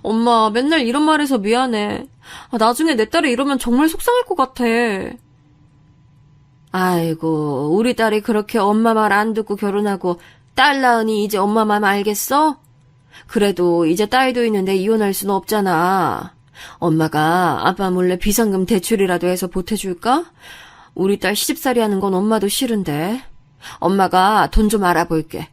엄마, 맨날 이런 말해서 미안해. 나중에 내 딸이 이러면 정말 속상할 것 같아. 아이고, 우리 딸이 그렇게 엄마 말 안 듣고 결혼하고 딸 낳으니 이제 엄마 맘 알겠어? 그래도 이제 딸도 있는데 이혼할 수는 없잖아. 엄마가 아빠 몰래 비상금 대출이라도 해서 보태줄까? 우리 딸 시집살이 하는 건 엄마도 싫은데. 엄마가 돈 좀 알아볼게.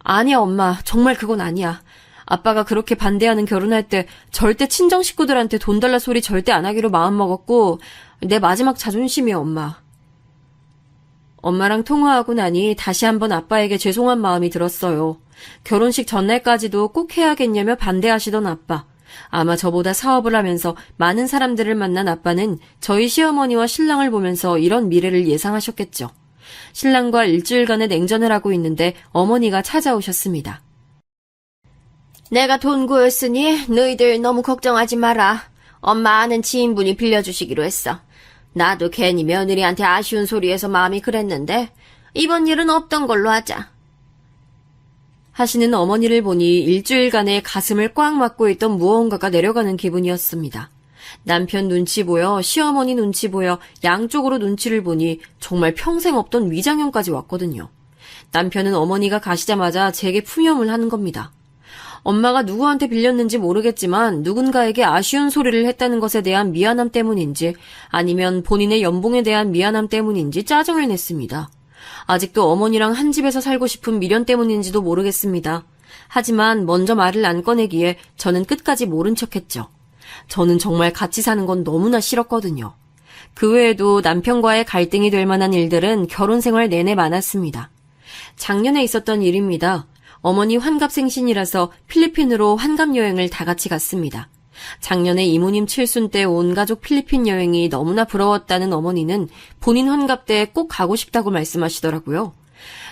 아니야, 엄마. 정말 그건 아니야. 아빠가 그렇게 반대하는 결혼할 때 절대 친정 식구들한테 돈 달라 소리 절대 안 하기로 마음먹었고 내 마지막 자존심이야, 엄마. 엄마랑 통화하고 나니 다시 한번 아빠에게 죄송한 마음이 들었어요. 결혼식 전날까지도 꼭 해야겠냐며 반대하시던 아빠. 아마 저보다 사업을 하면서 많은 사람들을 만난 아빠는 저희 시어머니와 신랑을 보면서 이런 미래를 예상하셨겠죠. 신랑과 일주일간의 냉전을 하고 있는데 어머니가 찾아오셨습니다. 내가 돈 구했으니 너희들 너무 걱정하지 마라. 엄마 아는 지인분이 빌려주시기로 했어. 나도 괜히 며느리한테 아쉬운 소리해서 마음이 그랬는데 이번 일은 없던 걸로 하자. 하시는 어머니를 보니 일주일간의 가슴을 꽉 막고 있던 무언가가 내려가는 기분이었습니다. 남편 눈치 보여, 시어머니 눈치 보여, 양쪽으로 눈치를 보니 정말 평생 없던 위장염까지 왔거든요. 남편은 어머니가 가시자마자 제게 푸념을 하는 겁니다. 엄마가 누구한테 빌렸는지 모르겠지만 누군가에게 아쉬운 소리를 했다는 것에 대한 미안함 때문인지 아니면 본인의 연봉에 대한 미안함 때문인지 짜증을 냈습니다. 아직도 어머니랑 한 집에서 살고 싶은 미련 때문인지도 모르겠습니다. 하지만 먼저 말을 안 꺼내기에 저는 끝까지 모른 척했죠. 저는 정말 같이 사는 건 너무나 싫었거든요. 그 외에도 남편과의 갈등이 될 만한 일들은 결혼 생활 내내 많았습니다. 작년에 있었던 일입니다. 어머니 환갑생신이라서 필리핀으로 환갑여행을 다 같이 갔습니다. 작년에 이모님 칠순 때 온 가족 필리핀 여행이 너무나 부러웠다는 어머니는 본인 환갑 때 꼭 가고 싶다고 말씀하시더라고요.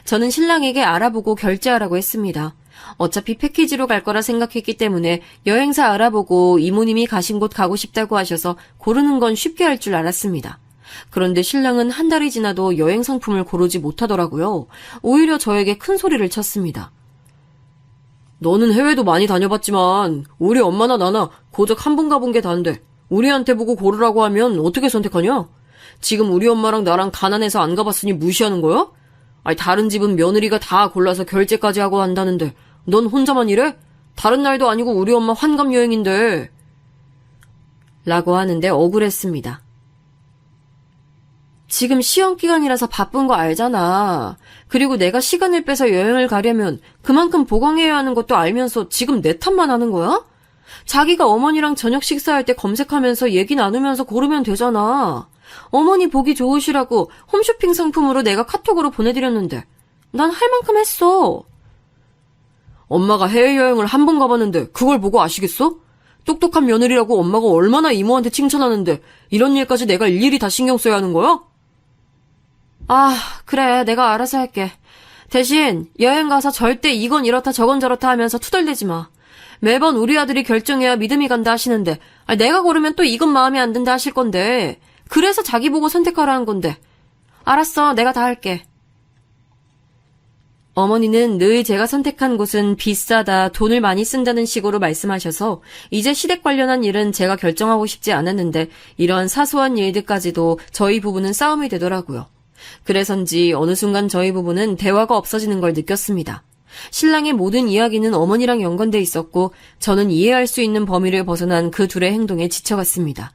저는 신랑에게 알아보고 결제하라고 했습니다. 어차피 패키지로 갈 거라 생각했기 때문에 여행사 알아보고 이모님이 가신 곳 가고 싶다고 하셔서 고르는 건 쉽게 할 줄 알았습니다. 그런데 신랑은 한 달이 지나도 여행 상품을 고르지 못하더라고요. 오히려 저에게 큰 소리를 쳤습니다. 너는 해외도 많이 다녀봤지만 우리 엄마나 나나 고작 한 번 가본 게 다인데 우리한테 보고 고르라고 하면 어떻게 선택하냐? 지금 우리 엄마랑 나랑 가난해서 안 가봤으니 무시하는 거야? 아니 다른 집은 며느리가 다 골라서 결제까지 하고 한다는데 넌 혼자만 이래? 다른 날도 아니고 우리 엄마 환갑 여행인데. 라고 하는데 억울했습니다. 지금 시험 기간이라서 바쁜 거 알잖아. 그리고 내가 시간을 빼서 여행을 가려면 그만큼 보강해야 하는 것도 알면서 지금 내 탓만 하는 거야? 자기가 어머니랑 저녁 식사할 때 검색하면서 얘기 나누면서 고르면 되잖아. 어머니 보기 좋으시라고 홈쇼핑 상품으로 내가 카톡으로 보내드렸는데 난 할 만큼 했어. 엄마가 해외여행을 한 번 가봤는데 그걸 보고 아시겠어? 똑똑한 며느리라고 엄마가 얼마나 이모한테 칭찬하는데 이런 일까지 내가 일일이 다 신경 써야 하는 거야? 아, 그래. 내가 알아서 할게. 대신 여행 가서 절대 이건 이렇다 저건 저렇다 하면서 투덜대지 마. 매번 우리 아들이 결정해야 믿음이 간다 하시는데 내가 고르면 또 이건 마음에 안 든다 하실 건데 그래서 자기 보고 선택하라는 건데. 알았어. 내가 다 할게. 어머니는 늘 제가 선택한 곳은 비싸다, 돈을 많이 쓴다는 식으로 말씀하셔서 이제 시댁 관련한 일은 제가 결정하고 싶지 않았는데 이런 사소한 일들까지도 저희 부부는 싸움이 되더라고요. 그래서인지 어느 순간 저희 부부는 대화가 없어지는 걸 느꼈습니다. 신랑의 모든 이야기는 어머니랑 연관돼 있었고 저는 이해할 수 있는 범위를 벗어난 그 둘의 행동에 지쳐갔습니다.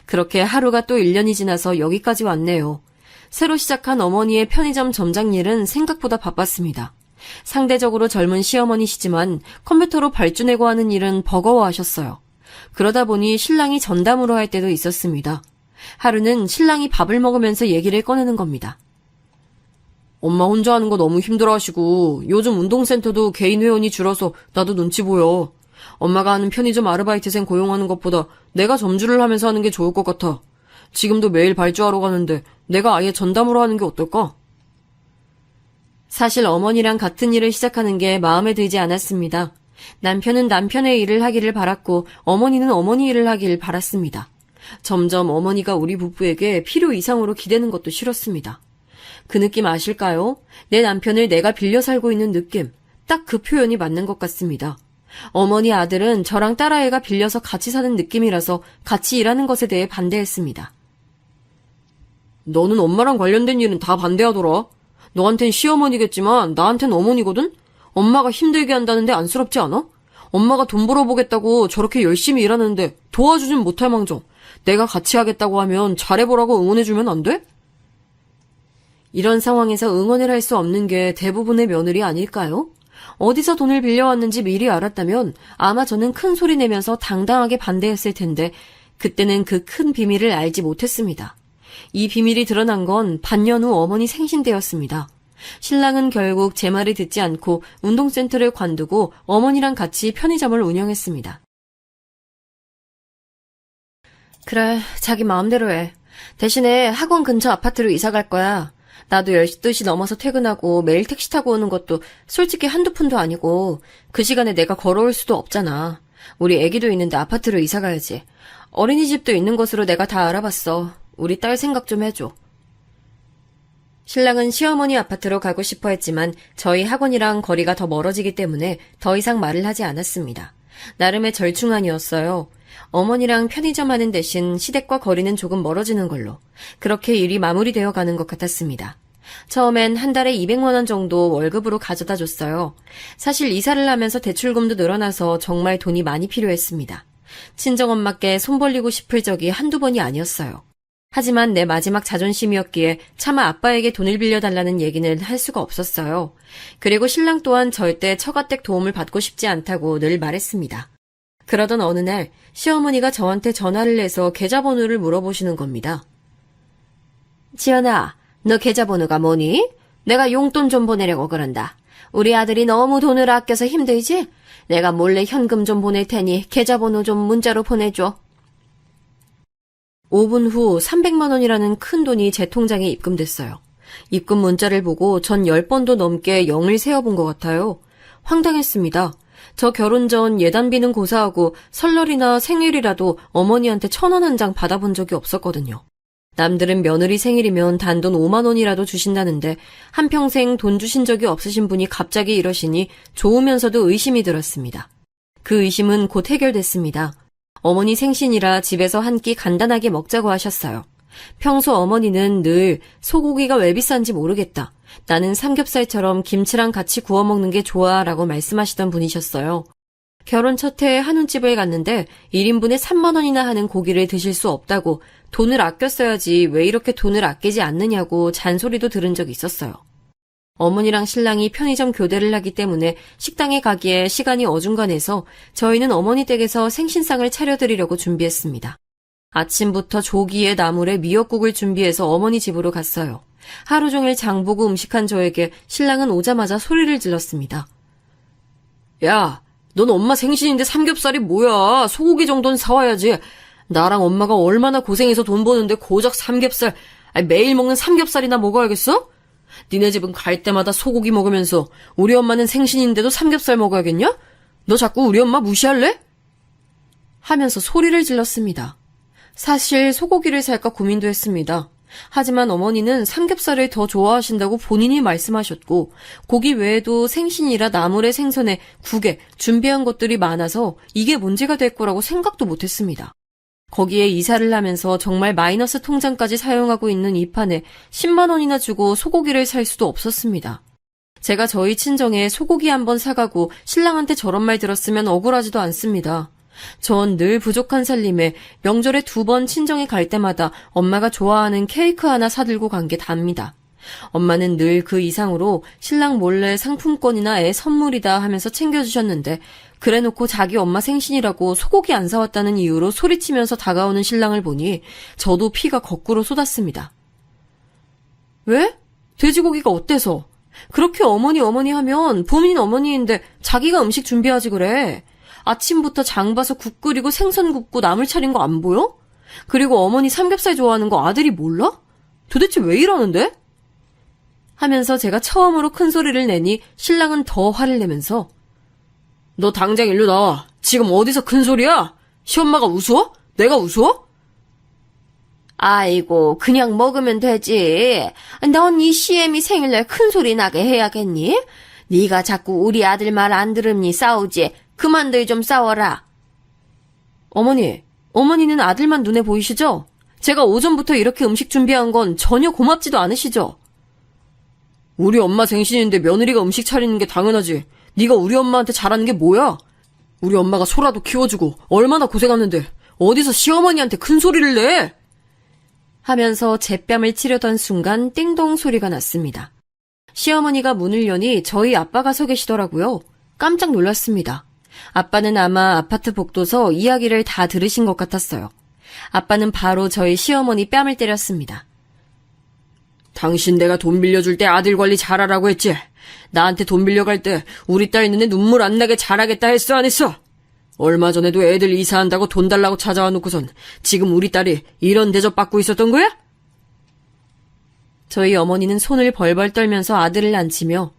그렇게 하루가 또 1년이 지나서 여기까지 왔네요. 새로 시작한 어머니의 편의점 점장 일은 생각보다 바빴습니다. 상대적으로 젊은 시어머니시지만 컴퓨터로 발주내고 하는 일은 버거워하셨어요. 그러다 보니 신랑이 전담으로 할 때도 있었습니다. 하루는 신랑이 밥을 먹으면서 얘기를 꺼내는 겁니다. 엄마 혼자 하는 거 너무 힘들어하시고 요즘 운동센터도 개인 회원이 줄어서 나도 눈치 보여. 엄마가 하는 편의점 아르바이트생 고용하는 것보다 내가 점주를 하면서 하는 게 좋을 것 같아. 지금도 매일 발주하러 가는데 내가 아예 전담으로 하는 게 어떨까? 사실 어머니랑 같은 일을 시작하는 게 마음에 들지 않았습니다. 남편은 남편의 일을 하기를 바랐고 어머니는 어머니 일을 하기를 바랐습니다. 점점 어머니가 우리 부부에게 필요 이상으로 기대는 것도 싫었습니다. 그 느낌 아실까요? 내 남편을 내가 빌려 살고 있는 느낌. 딱 그 표현이 맞는 것 같습니다. 어머니 아들은 저랑 딸아이가 빌려서 같이 사는 느낌이라서 같이 일하는 것에 대해 반대했습니다. 너는 엄마랑 관련된 일은 다 반대하더라. 너한텐 시어머니겠지만 나한텐 어머니거든? 엄마가 힘들게 한다는데 안쓰럽지 않아? 엄마가 돈 벌어보겠다고 저렇게 열심히 일하는데 도와주진 못할 망정. 내가 같이 하겠다고 하면 잘해보라고 응원해주면 안 돼? 이런 상황에서 응원을 할 수 없는 게 대부분의 며느리 아닐까요? 어디서 돈을 빌려왔는지 미리 알았다면 아마 저는 큰 소리 내면서 당당하게 반대했을 텐데 그때는 그 큰 비밀을 알지 못했습니다. 이 비밀이 드러난 건 반년 후 어머니 생신 때였습니다. 신랑은 결국 제 말을 듣지 않고 운동센터를 관두고 어머니랑 같이 편의점을 운영했습니다. 그래, 자기 마음대로 해. 대신에 학원 근처 아파트로 이사 갈 거야. 나도 12시 넘어서 퇴근하고 매일 택시 타고 오는 것도 솔직히 한두 푼도 아니고 그 시간에 내가 걸어올 수도 없잖아. 우리 애기도 있는데 아파트로 이사 가야지. 어린이집도 있는 곳으로 내가 다 알아봤어. 우리 딸 생각 좀 해줘. 신랑은 시어머니 아파트로 가고 싶어 했지만 저희 학원이랑 거리가 더 멀어지기 때문에 더 이상 말을 하지 않았습니다. 나름의 절충안이었어요. 어머니랑 편의점 하는 대신 시댁과 거리는 조금 멀어지는 걸로. 그렇게 일이 마무리되어 가는 것 같았습니다. 처음엔 한 달에 200만 원 정도 월급으로 가져다 줬어요. 사실 이사를 하면서 대출금도 늘어나서 정말 돈이 많이 필요했습니다. 친정엄마께 손 벌리고 싶을 적이 한두 번이 아니었어요. 하지만 내 마지막 자존심이었기에 차마 아빠에게 돈을 빌려달라는 얘기는 할 수가 없었어요. 그리고 신랑 또한 절대 처가댁 도움을 받고 싶지 않다고 늘 말했습니다. 그러던 어느 날 시어머니가 저한테 전화를 해서 계좌번호를 물어보시는 겁니다. 지연아, 너 계좌번호가 뭐니? 내가 용돈 좀 보내려고 그런다. 우리 아들이 너무 돈을 아껴서 힘들지? 내가 몰래 현금 좀 보낼 테니 계좌번호 좀 문자로 보내줘. 5분 후 300만 원이라는 큰 돈이 제 통장에 입금됐어요. 입금 문자를 보고 전 10번도 넘게 0을 세어본 것 같아요. 황당했습니다. 저 결혼 전 예단비는 고사하고 설날이나 생일이라도 어머니한테 1,000원 한 장 받아본 적이 없었거든요. 남들은 며느리 생일이면 단돈 5만 원이라도 주신다는데 한평생 돈 주신 적이 없으신 분이 갑자기 이러시니 좋으면서도 의심이 들었습니다. 그 의심은 곧 해결됐습니다. 어머니 생신이라 집에서 한 끼 간단하게 먹자고 하셨어요. 평소 어머니는 늘 소고기가 왜 비싼지 모르겠다. 나는 삼겹살처럼 김치랑 같이 구워 먹는 게 좋아 라고 말씀하시던 분이셨어요. 결혼 첫 해에 한우집을 갔는데 1인분에 3만 원이나 하는 고기를 드실 수 없다고 돈을 아껴 써야지 왜 이렇게 돈을 아끼지 않느냐고 잔소리도 들은 적이 있었어요. 어머니랑 신랑이 편의점 교대를 하기 때문에 식당에 가기에 시간이 어중간해서 저희는 어머니 댁에서 생신상을 차려드리려고 준비했습니다. 아침부터 조기에 나물에 미역국을 준비해서 어머니 집으로 갔어요. 하루 종일 장보고 음식한 저에게 신랑은 오자마자 소리를 질렀습니다. 야, 넌 엄마 생신인데 삼겹살이 뭐야? 소고기 정도는 사와야지. 나랑 엄마가 얼마나 고생해서 돈 버는데 고작 삼겹살, 매일 먹는 삼겹살이나 먹어야겠어? 니네 집은 갈 때마다 소고기 먹으면서 우리 엄마는 생신인데도 삼겹살 먹어야겠냐? 너 자꾸 우리 엄마 무시할래? 하면서 소리를 질렀습니다. 사실 소고기를 살까 고민도 했습니다. 하지만 어머니는 삼겹살을 더 좋아하신다고 본인이 말씀하셨고 고기 외에도 생신이라 나물에 생선에 국에 준비한 것들이 많아서 이게 문제가 될 거라고 생각도 못했습니다. 거기에 이사를 하면서 정말 마이너스 통장까지 사용하고 있는 이 판에 10만 원이나 주고 소고기를 살 수도 없었습니다. 제가 저희 친정에 소고기 한번 사가고 신랑한테 저런 말 들었으면 억울하지도 않습니다. 전 늘 부족한 살림에 명절에 2번 친정에 갈 때마다 엄마가 좋아하는 케이크 하나 사들고 간 게 답니다. 엄마는 늘 그 이상으로 신랑 몰래 상품권이나 애 선물이다 하면서 챙겨주셨는데 그래놓고 자기 엄마 생신이라고 소고기 안 사왔다는 이유로 소리치면서 다가오는 신랑을 보니 저도 피가 거꾸로 쏟았습니다. 왜? 돼지고기가 어때서? 그렇게 어머니 하면 본인 어머니인데 자기가 음식 준비하지 그래. 아침부터 장 봐서 국 끓이고 생선 굽고 나물 차린 거 안 보여? 그리고 어머니 삼겹살 좋아하는 거 아들이 몰라? 도대체 왜 이러는데? 하면서 제가 처음으로 큰 소리를 내니 신랑은 더 화를 내면서 너 당장 일로 나와. 지금 어디서 큰 소리야? 시엄마가 우스워? 내가 우스워? 아이고 그냥 먹으면 되지. 넌 이 시애미 생일날 큰 소리 나게 해야겠니? 네가 자꾸 우리 아들 말 안 들으니 싸우지. 그만들 좀 싸워라. 어머니는 아들만 눈에 보이시죠? 제가 오전부터 이렇게 음식 준비한 건 전혀 고맙지도 않으시죠? 우리 엄마 생신인데 며느리가 음식 차리는 게 당연하지. 네가 우리 엄마한테 잘하는 게 뭐야? 우리 엄마가 소라도 키워주고 얼마나 고생하는데 어디서 시어머니한테 큰 소리를 내? 하면서 제 뺨을 치려던 순간 띵동 소리가 났습니다. 시어머니가 문을 여니 저희 아빠가 서 계시더라고요. 깜짝 놀랐습니다. 아빠는 아마 아파트 복도서 이야기를 다 들으신 것 같았어요. 아빠는 바로 저희 시어머니 뺨을 때렸습니다. 당신 내가 돈 빌려줄 때 아들 관리 잘하라고 했지? 나한테 돈 빌려갈 때 우리 딸 눈에 눈물 안 나게 잘하겠다 했어 안 했어? 얼마 전에도 애들 이사한다고 돈 달라고 찾아와 놓고선 지금 우리 딸이 이런 대접 받고 있었던 거야? 저희 어머니는 손을 벌벌 떨면서 아들을 앉히며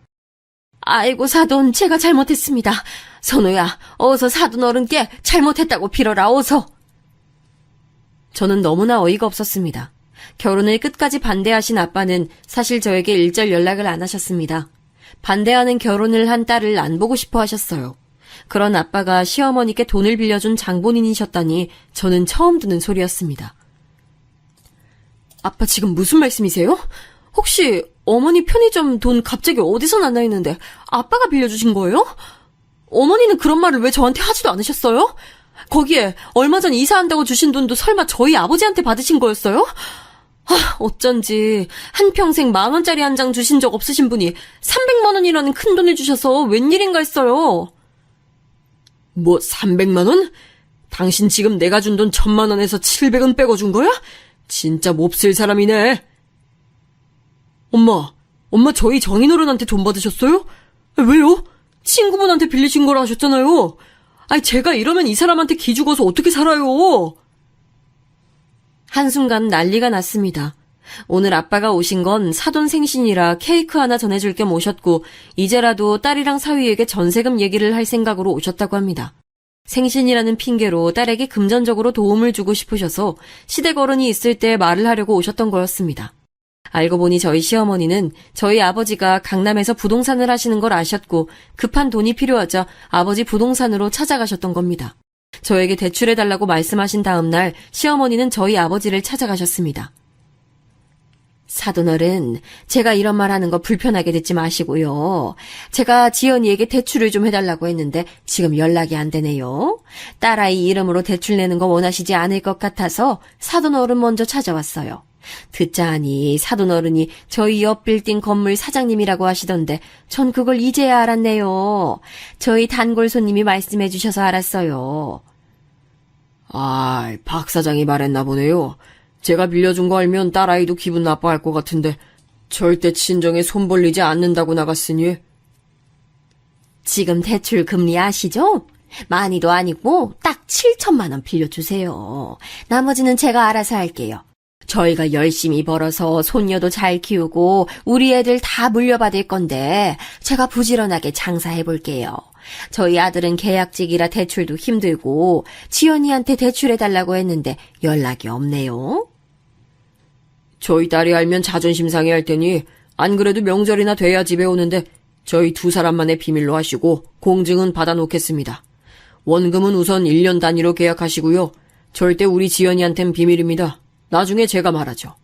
아이고 사돈 제가 잘못했습니다. 선우야 어서 사돈 어른께 잘못했다고 빌어라 어서. 저는 너무나 어이가 없었습니다. 결혼을 끝까지 반대하신 아빠는 사실 저에게 일절 연락을 안 하셨습니다. 반대하는 결혼을 한 딸을 안 보고 싶어 하셨어요. 그런 아빠가 시어머니께 돈을 빌려준 장본인이셨다니 저는 처음 듣는 소리였습니다. 아빠 지금 무슨 말씀이세요? 혹시 어머니 편의점 돈 갑자기 어디서 났나 했는데 아빠가 빌려주신 거예요? 어머니는 그런 말을 왜 저한테 하지도 않으셨어요? 거기에 얼마 전 이사한다고 주신 돈도 설마 저희 아버지한테 받으신 거였어요? 어쩐지 한평생 10,000원짜리 한 장 주신 적 없으신 분이 300만 원이라는 큰 돈을 주셔서 웬일인가 했어요. 뭐 300만 원? 당신 지금 내가 준 돈 1,000만 원에서 700원 빼고 준 거야? 진짜 몹쓸 사람이네. 엄마 저희 장인어른한테 돈 받으셨어요? 왜요? 친구분한테 빌리신 거라 하셨잖아요. 아니, 제가 이러면 이 사람한테 기죽어서 어떻게 살아요? 한순간 난리가 났습니다. 오늘 아빠가 오신 건 사돈 생신이라 케이크 하나 전해줄 겸 오셨고, 이제라도 딸이랑 사위에게 전세금 얘기를 할 생각으로 오셨다고 합니다. 생신이라는 핑계로 딸에게 금전적으로 도움을 주고 싶으셔서 시댁 어른이 있을 때 말을 하려고 오셨던 거였습니다. 알고 보니 저희 시어머니는 저희 아버지가 강남에서 부동산을 하시는 걸 아셨고 급한 돈이 필요하자 아버지 부동산으로 찾아가셨던 겁니다. 저에게 대출해달라고 말씀하신 다음 날 시어머니는 저희 아버지를 찾아가셨습니다. 사돈어른, 제가 이런 말 하는 거 불편하게 듣지 마시고요. 제가 지연이에게 대출을 좀 해달라고 했는데 지금 연락이 안 되네요. 딸아이 이름으로 대출 내는 거 원하시지 않을 것 같아서 사돈어른 먼저 찾아왔어요. 듣자 하니 사돈어른이 저희 옆 빌딩 건물 사장님이라고 하시던데 전 그걸 이제야 알았네요. 저희 단골 손님이 말씀해 주셔서 알았어요. 박 사장이 말했나 보네요. 제가 빌려준 거 알면 딸아이도 기분 나빠할 것 같은데 절대 친정에 손 벌리지 않는다고 나갔으니. 지금 대출 금리 아시죠? 많이도 아니고 딱 7천만 원 빌려주세요. 나머지는 제가 알아서 할게요. 저희가 열심히 벌어서 손녀도 잘 키우고 우리 애들 다 물려받을 건데 제가 부지런하게 장사해 볼게요. 저희 아들은 계약직이라 대출도 힘들고 지연이한테 대출해달라고 했는데 연락이 없네요. 저희 딸이 알면 자존심 상해할 테니 안 그래도 명절이나 돼야 집에 오는데 저희 두 사람만의 비밀로 하시고 공증은 받아놓겠습니다. 원금은 우선 1년 단위로 계약하시고요. 절대 우리 지연이한텐 비밀입니다. 나중에 제가 말하죠.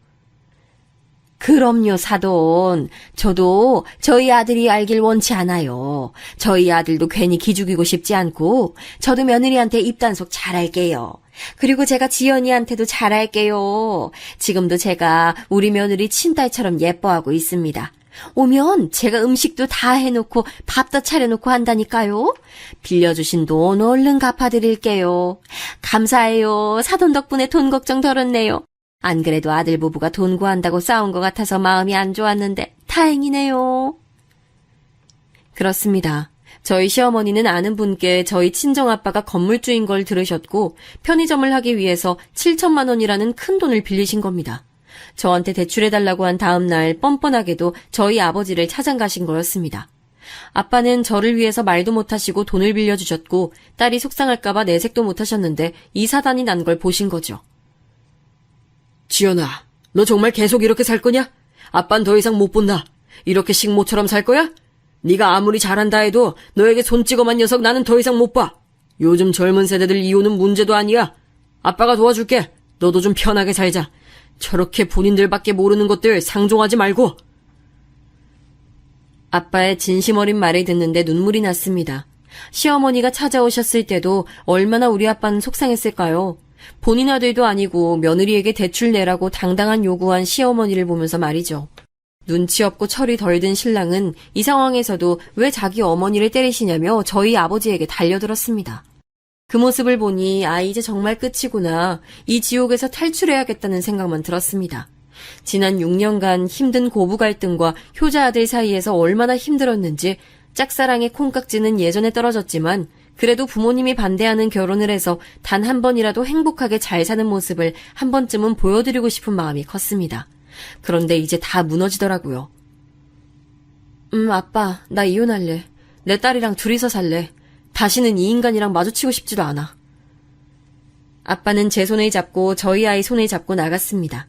그럼요, 사돈. 저도 저희 아들이 알길 원치 않아요. 저희 아들도 괜히 기죽이고 싶지 않고 저도 며느리한테 입단속 잘할게요. 그리고 제가 지연이한테도 잘할게요. 지금도 제가 우리 며느리 친딸처럼 예뻐하고 있습니다. 오면 제가 음식도 다 해놓고 밥도 차려놓고 한다니까요. 빌려주신 돈 얼른 갚아드릴게요. 감사해요. 사돈 덕분에 돈 걱정 덜었네요. 안 그래도 아들 부부가 돈 구한다고 싸운 것 같아서 마음이 안 좋았는데 다행이네요. 그렇습니다. 저희 시어머니는 아는 분께 저희 친정아빠가 건물주인 걸 들으셨고 편의점을 하기 위해서 7천만 원이라는 큰 돈을 빌리신 겁니다. 저한테 대출해달라고 한 다음 날 뻔뻔하게도 저희 아버지를 찾아가신 거였습니다. 아빠는 저를 위해서 말도 못하시고 돈을 빌려주셨고 딸이 속상할까봐 내색도 못하셨는데 이 사단이 난 걸 보신 거죠. 지연아, 너 정말 계속 이렇게 살 거냐? 아빤 더 이상 못 본다. 이렇게 식모처럼 살 거야? 네가 아무리 잘한다 해도 너에게 손찌검한 녀석 나는 더 이상 못 봐. 요즘 젊은 세대들 이혼은 문제도 아니야. 아빠가 도와줄게. 너도 좀 편하게 살자. 저렇게 본인들밖에 모르는 것들 상종하지 말고. 아빠의 진심 어린 말을 듣는데 눈물이 났습니다. 시어머니가 찾아오셨을 때도 얼마나 우리 아빠는 속상했을까요? 본인 아들도 아니고 며느리에게 대출 내라고 당당한 요구한 시어머니를 보면서 말이죠. 눈치 없고 철이 덜 든 신랑은 이 상황에서도 왜 자기 어머니를 때리시냐며 저희 아버지에게 달려들었습니다. 그 모습을 보니 이제 정말 끝이구나. 이 지옥에서 탈출해야겠다는 생각만 들었습니다. 지난 6년간 힘든 고부 갈등과 효자 아들 사이에서 얼마나 힘들었는지 짝사랑의 콩깍지는 예전에 떨어졌지만 그래도 부모님이 반대하는 결혼을 해서 단 한 번이라도 행복하게 잘 사는 모습을 한 번쯤은 보여드리고 싶은 마음이 컸습니다. 그런데 이제 다 무너지더라고요. 아빠, 나 이혼할래. 내 딸이랑 둘이서 살래. 다시는 이 인간이랑 마주치고 싶지도 않아. 아빠는 제 손을 잡고 저희 아이 손을 잡고 나갔습니다.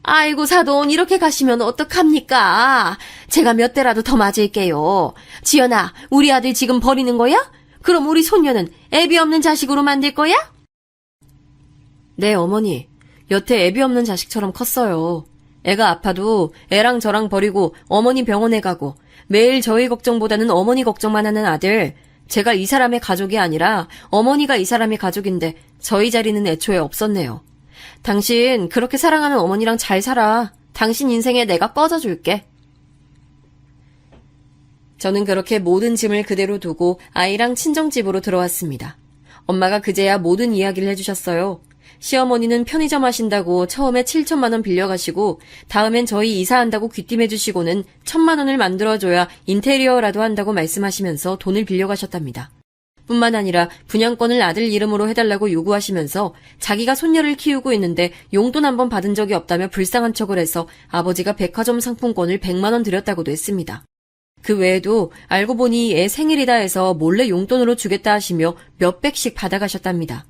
아이고 사돈, 이렇게 가시면 어떡합니까? 제가 몇 대라도 더 맞을게요. 지연아, 우리 아들 지금 버리는 거야? 그럼 우리 손녀는 애비 없는 자식으로 만들 거야? 네, 어머니. 여태 애비 없는 자식처럼 컸어요. 애가 아파도 애랑 저랑 버리고 어머니 병원에 가고 매일 저희 걱정보다는 어머니 걱정만 하는 아들. 제가 이 사람의 가족이 아니라 어머니가 이 사람의 가족인데 저희 자리는 애초에 없었네요. 당신 그렇게 사랑하는 어머니랑 잘 살아. 당신 인생에 내가 꺼져줄게. 저는 그렇게 모든 짐을 그대로 두고 아이랑 친정집으로 들어왔습니다. 엄마가 그제야 모든 이야기를 해주셨어요. 시어머니는 편의점 하신다고 처음에 7천만 원 빌려가시고 다음엔 저희 이사한다고 귀띔해주시고는 1,000만 원을 만들어줘야 인테리어라도 한다고 말씀하시면서 돈을 빌려가셨답니다. 뿐만 아니라 분양권을 아들 이름으로 해달라고 요구하시면서 자기가 손녀를 키우고 있는데 용돈 한 번 받은 적이 없다며 불쌍한 척을 해서 아버지가 백화점 상품권을 100만 원 드렸다고도 했습니다. 그 외에도 알고 보니 애 생일이다 해서 몰래 용돈으로 주겠다 하시며 몇백씩 받아가셨답니다.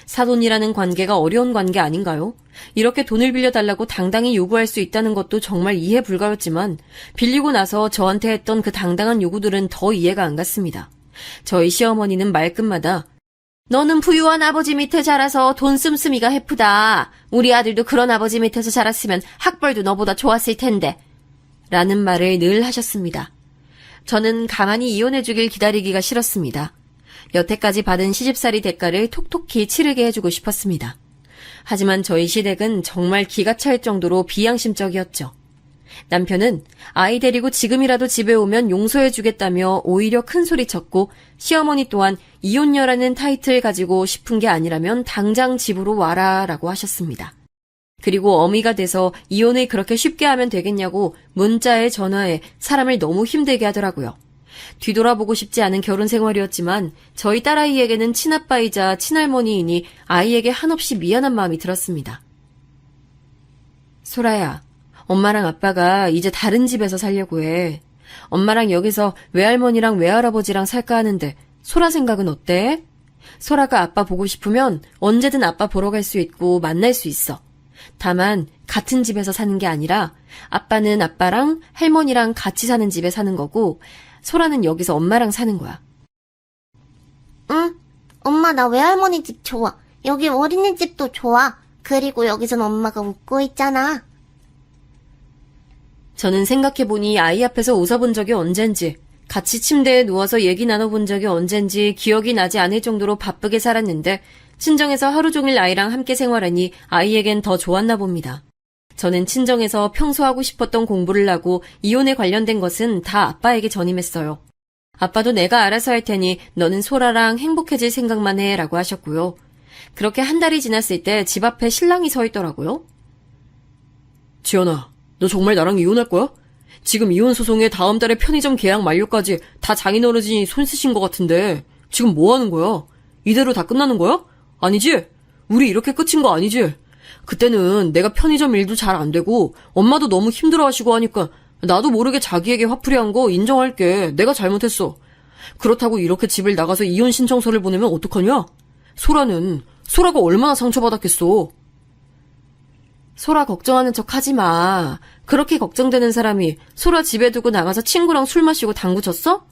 사돈이라는 관계가 어려운 관계 아닌가요? 이렇게 돈을 빌려달라고 당당히 요구할 수 있다는 것도 정말 이해 불가였지만 빌리고 나서 저한테 했던 그 당당한 요구들은 더 이해가 안 갔습니다. 저희 시어머니는 말끝마다 너는 부유한 아버지 밑에 자라서 돈 씀씀이가 해프다. 우리 아들도 그런 아버지 밑에서 자랐으면 학벌도 너보다 좋았을 텐데 라는 말을 늘 하셨습니다. 저는 가만히 이혼해주길 기다리기가 싫었습니다. 여태까지 받은 시집살이 대가를 톡톡히 치르게 해주고 싶었습니다. 하지만 저희 시댁은 정말 기가 찰 정도로 비양심적이었죠. 남편은 아이 데리고 지금이라도 집에 오면 용서해주겠다며 오히려 큰 소리 쳤고 시어머니 또한 이혼녀라는 타이틀 가지고 싶은 게 아니라면 당장 집으로 와라 라고 하셨습니다. 그리고 어미가 돼서 이혼을 그렇게 쉽게 하면 되겠냐고 문자에 전화에 사람을 너무 힘들게 하더라고요. 뒤돌아보고 싶지 않은 결혼 생활이었지만 저희 딸아이에게는 친아빠이자 친할머니이니 아이에게 한없이 미안한 마음이 들었습니다. 소라야, 엄마랑 아빠가 이제 다른 집에서 살려고 해. 엄마랑 여기서 외할머니랑 외할아버지랑 살까 하는데 소라 생각은 어때? 소라가 아빠 보고 싶으면 언제든 아빠 보러 갈 수 있고 만날 수 있어. 다만 같은 집에서 사는 게 아니라 아빠는 아빠랑 할머니랑 같이 사는 집에 사는 거고 소라는 여기서 엄마랑 사는 거야. 응, 엄마 나 외할머니 집 좋아. 여기 어린이집도 좋아. 그리고 여기선 엄마가 웃고 있잖아. 저는 생각해보니 아이 앞에서 웃어본 적이 언젠지, 같이 침대에 누워서 얘기 나눠본 적이 언젠지 기억이 나지 않을 정도로 바쁘게 살았는데 친정에서 하루 종일 아이랑 함께 생활하니 아이에겐 더 좋았나 봅니다. 저는 친정에서 평소 하고 싶었던 공부를 하고 이혼에 관련된 것은 다 아빠에게 전임했어요. 아빠도 내가 알아서 할 테니 너는 소라랑 행복해질 생각만 해 라고 하셨고요. 그렇게 한 달이 지났을 때 집 앞에 신랑이 서 있더라고요. 지연아, 너 정말 나랑 이혼할 거야? 지금 이혼 소송에 다음 달에 편의점 계약 만료까지 다 장인어른이 손 쓰신 것 같은데 지금 뭐 하는 거야? 이대로 다 끝나는 거야? 아니지? 우리 이렇게 끝인 거 아니지? 그때는 내가 편의점 일도 잘 안 되고 엄마도 너무 힘들어하시고 하니까 나도 모르게 자기에게 화풀이한 거 인정할게. 내가 잘못했어. 그렇다고 이렇게 집을 나가서 이혼 신청서를 보내면 어떡하냐? 소라가 얼마나 상처받았겠어. 소라 걱정하는 척 하지 마. 그렇게 걱정되는 사람이 소라 집에 두고 나가서 친구랑 술 마시고 당구 쳤어?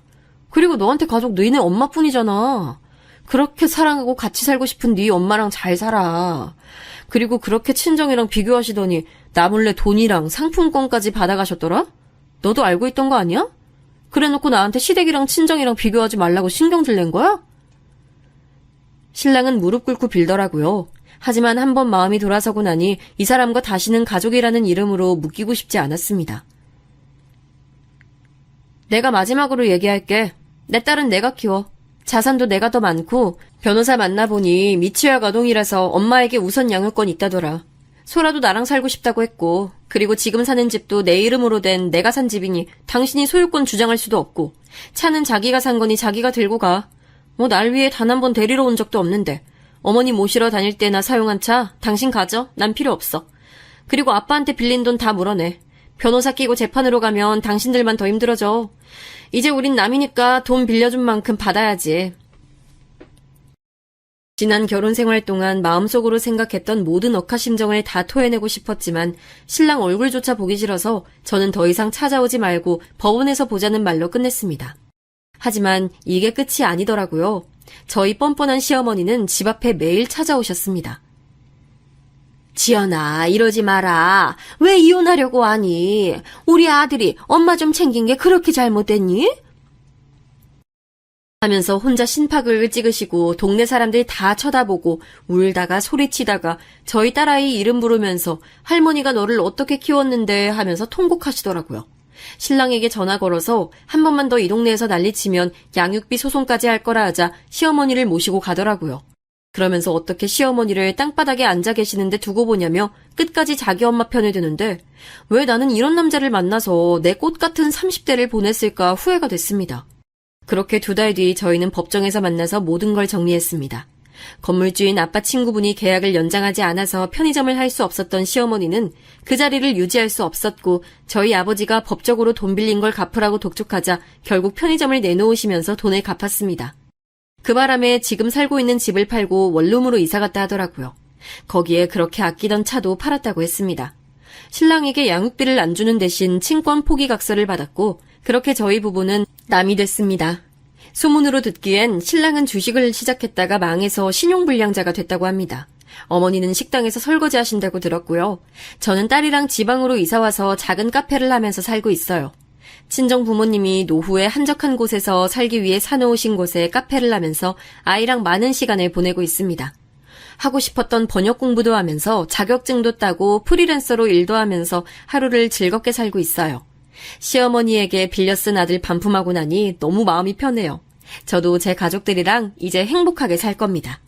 그리고 너한테 가족 너희네 엄마뿐이잖아. 그렇게 사랑하고 같이 살고 싶은 네 엄마랑 잘 살아. 그리고 그렇게 친정이랑 비교하시더니 나 몰래 돈이랑 상품권까지 받아가셨더라? 너도 알고 있던 거 아니야? 그래놓고 나한테 시댁이랑 친정이랑 비교하지 말라고 신경질 낸 거야? 신랑은 무릎 꿇고 빌더라고요. 하지만 한번 마음이 돌아서고 나니 이 사람과 다시는 가족이라는 이름으로 묶이고 싶지 않았습니다. 내가 마지막으로 얘기할게. 내 딸은 내가 키워. 자산도 내가 더 많고 변호사 만나보니 미취학 아동이라서 엄마에게 우선 양육권 있다더라. 소라도 나랑 살고 싶다고 했고 그리고 지금 사는 집도 내 이름으로 된 내가 산 집이니 당신이 소유권 주장할 수도 없고 차는 자기가 산 거니 자기가 들고 가. 뭐 날 위해 단 한 번 데리러 온 적도 없는데 어머니 모시러 다닐 때나 사용한 차 당신 가져. 난 필요 없어. 그리고 아빠한테 빌린 돈 다 물어내. 변호사 끼고 재판으로 가면 당신들만 더 힘들어져. 이제 우린 남이니까 돈 빌려준 만큼 받아야지. 지난 결혼 생활 동안 마음속으로 생각했던 모든 억하심정을 다 토해내고 싶었지만 신랑 얼굴조차 보기 싫어서 저는 더 이상 찾아오지 말고 법원에서 보자는 말로 끝냈습니다. 하지만 이게 끝이 아니더라고요. 저희 뻔뻔한 시어머니는 집 앞에 매일 찾아오셨습니다. 지연아, 이러지 마라. 왜 이혼하려고 하니? 우리 아들이 엄마 좀 챙긴 게 그렇게 잘못됐니? 하면서 혼자 심박을 찍으시고 동네 사람들 다 쳐다보고 울다가 소리치다가 저희 딸아이 이름 부르면서 할머니가 너를 어떻게 키웠는데 하면서 통곡하시더라고요. 신랑에게 전화 걸어서 한 번만 더 이 동네에서 난리치면 양육비 소송까지 할 거라 하자 시어머니를 모시고 가더라고요. 그러면서 어떻게 시어머니를 땅바닥에 앉아 계시는데 두고 보냐며 끝까지 자기 엄마 편을 드는데 왜 나는 이런 남자를 만나서 내 꽃 같은 30대를 보냈을까 후회가 됐습니다. 그렇게 2달 뒤 저희는 법정에서 만나서 모든 걸 정리했습니다. 건물주인 아빠 친구분이 계약을 연장하지 않아서 편의점을 할 수 없었던 시어머니는 그 자리를 유지할 수 없었고 저희 아버지가 법적으로 돈 빌린 걸 갚으라고 독촉하자 결국 편의점을 내놓으시면서 돈을 갚았습니다. 그 바람에 지금 살고 있는 집을 팔고 원룸으로 이사갔다 하더라고요. 거기에 그렇게 아끼던 차도 팔았다고 했습니다. 신랑에게 양육비를 안 주는 대신 친권 포기각서를 받았고 그렇게 저희 부부는 남이 됐습니다. 소문으로 듣기엔 신랑은 주식을 시작했다가 망해서 신용불량자가 됐다고 합니다. 어머니는 식당에서 설거지 하신다고 들었고요. 저는 딸이랑 지방으로 이사와서 작은 카페를 하면서 살고 있어요. 친정 부모님이 노후에 한적한 곳에서 살기 위해 사놓으신 곳에 카페를 하면서 아이랑 많은 시간을 보내고 있습니다. 하고 싶었던 번역 공부도 하면서 자격증도 따고 프리랜서로 일도 하면서 하루를 즐겁게 살고 있어요. 시어머니에게 빌려 쓴 아들 반품하고 나니 너무 마음이 편해요. 저도 제 가족들이랑 이제 행복하게 살 겁니다.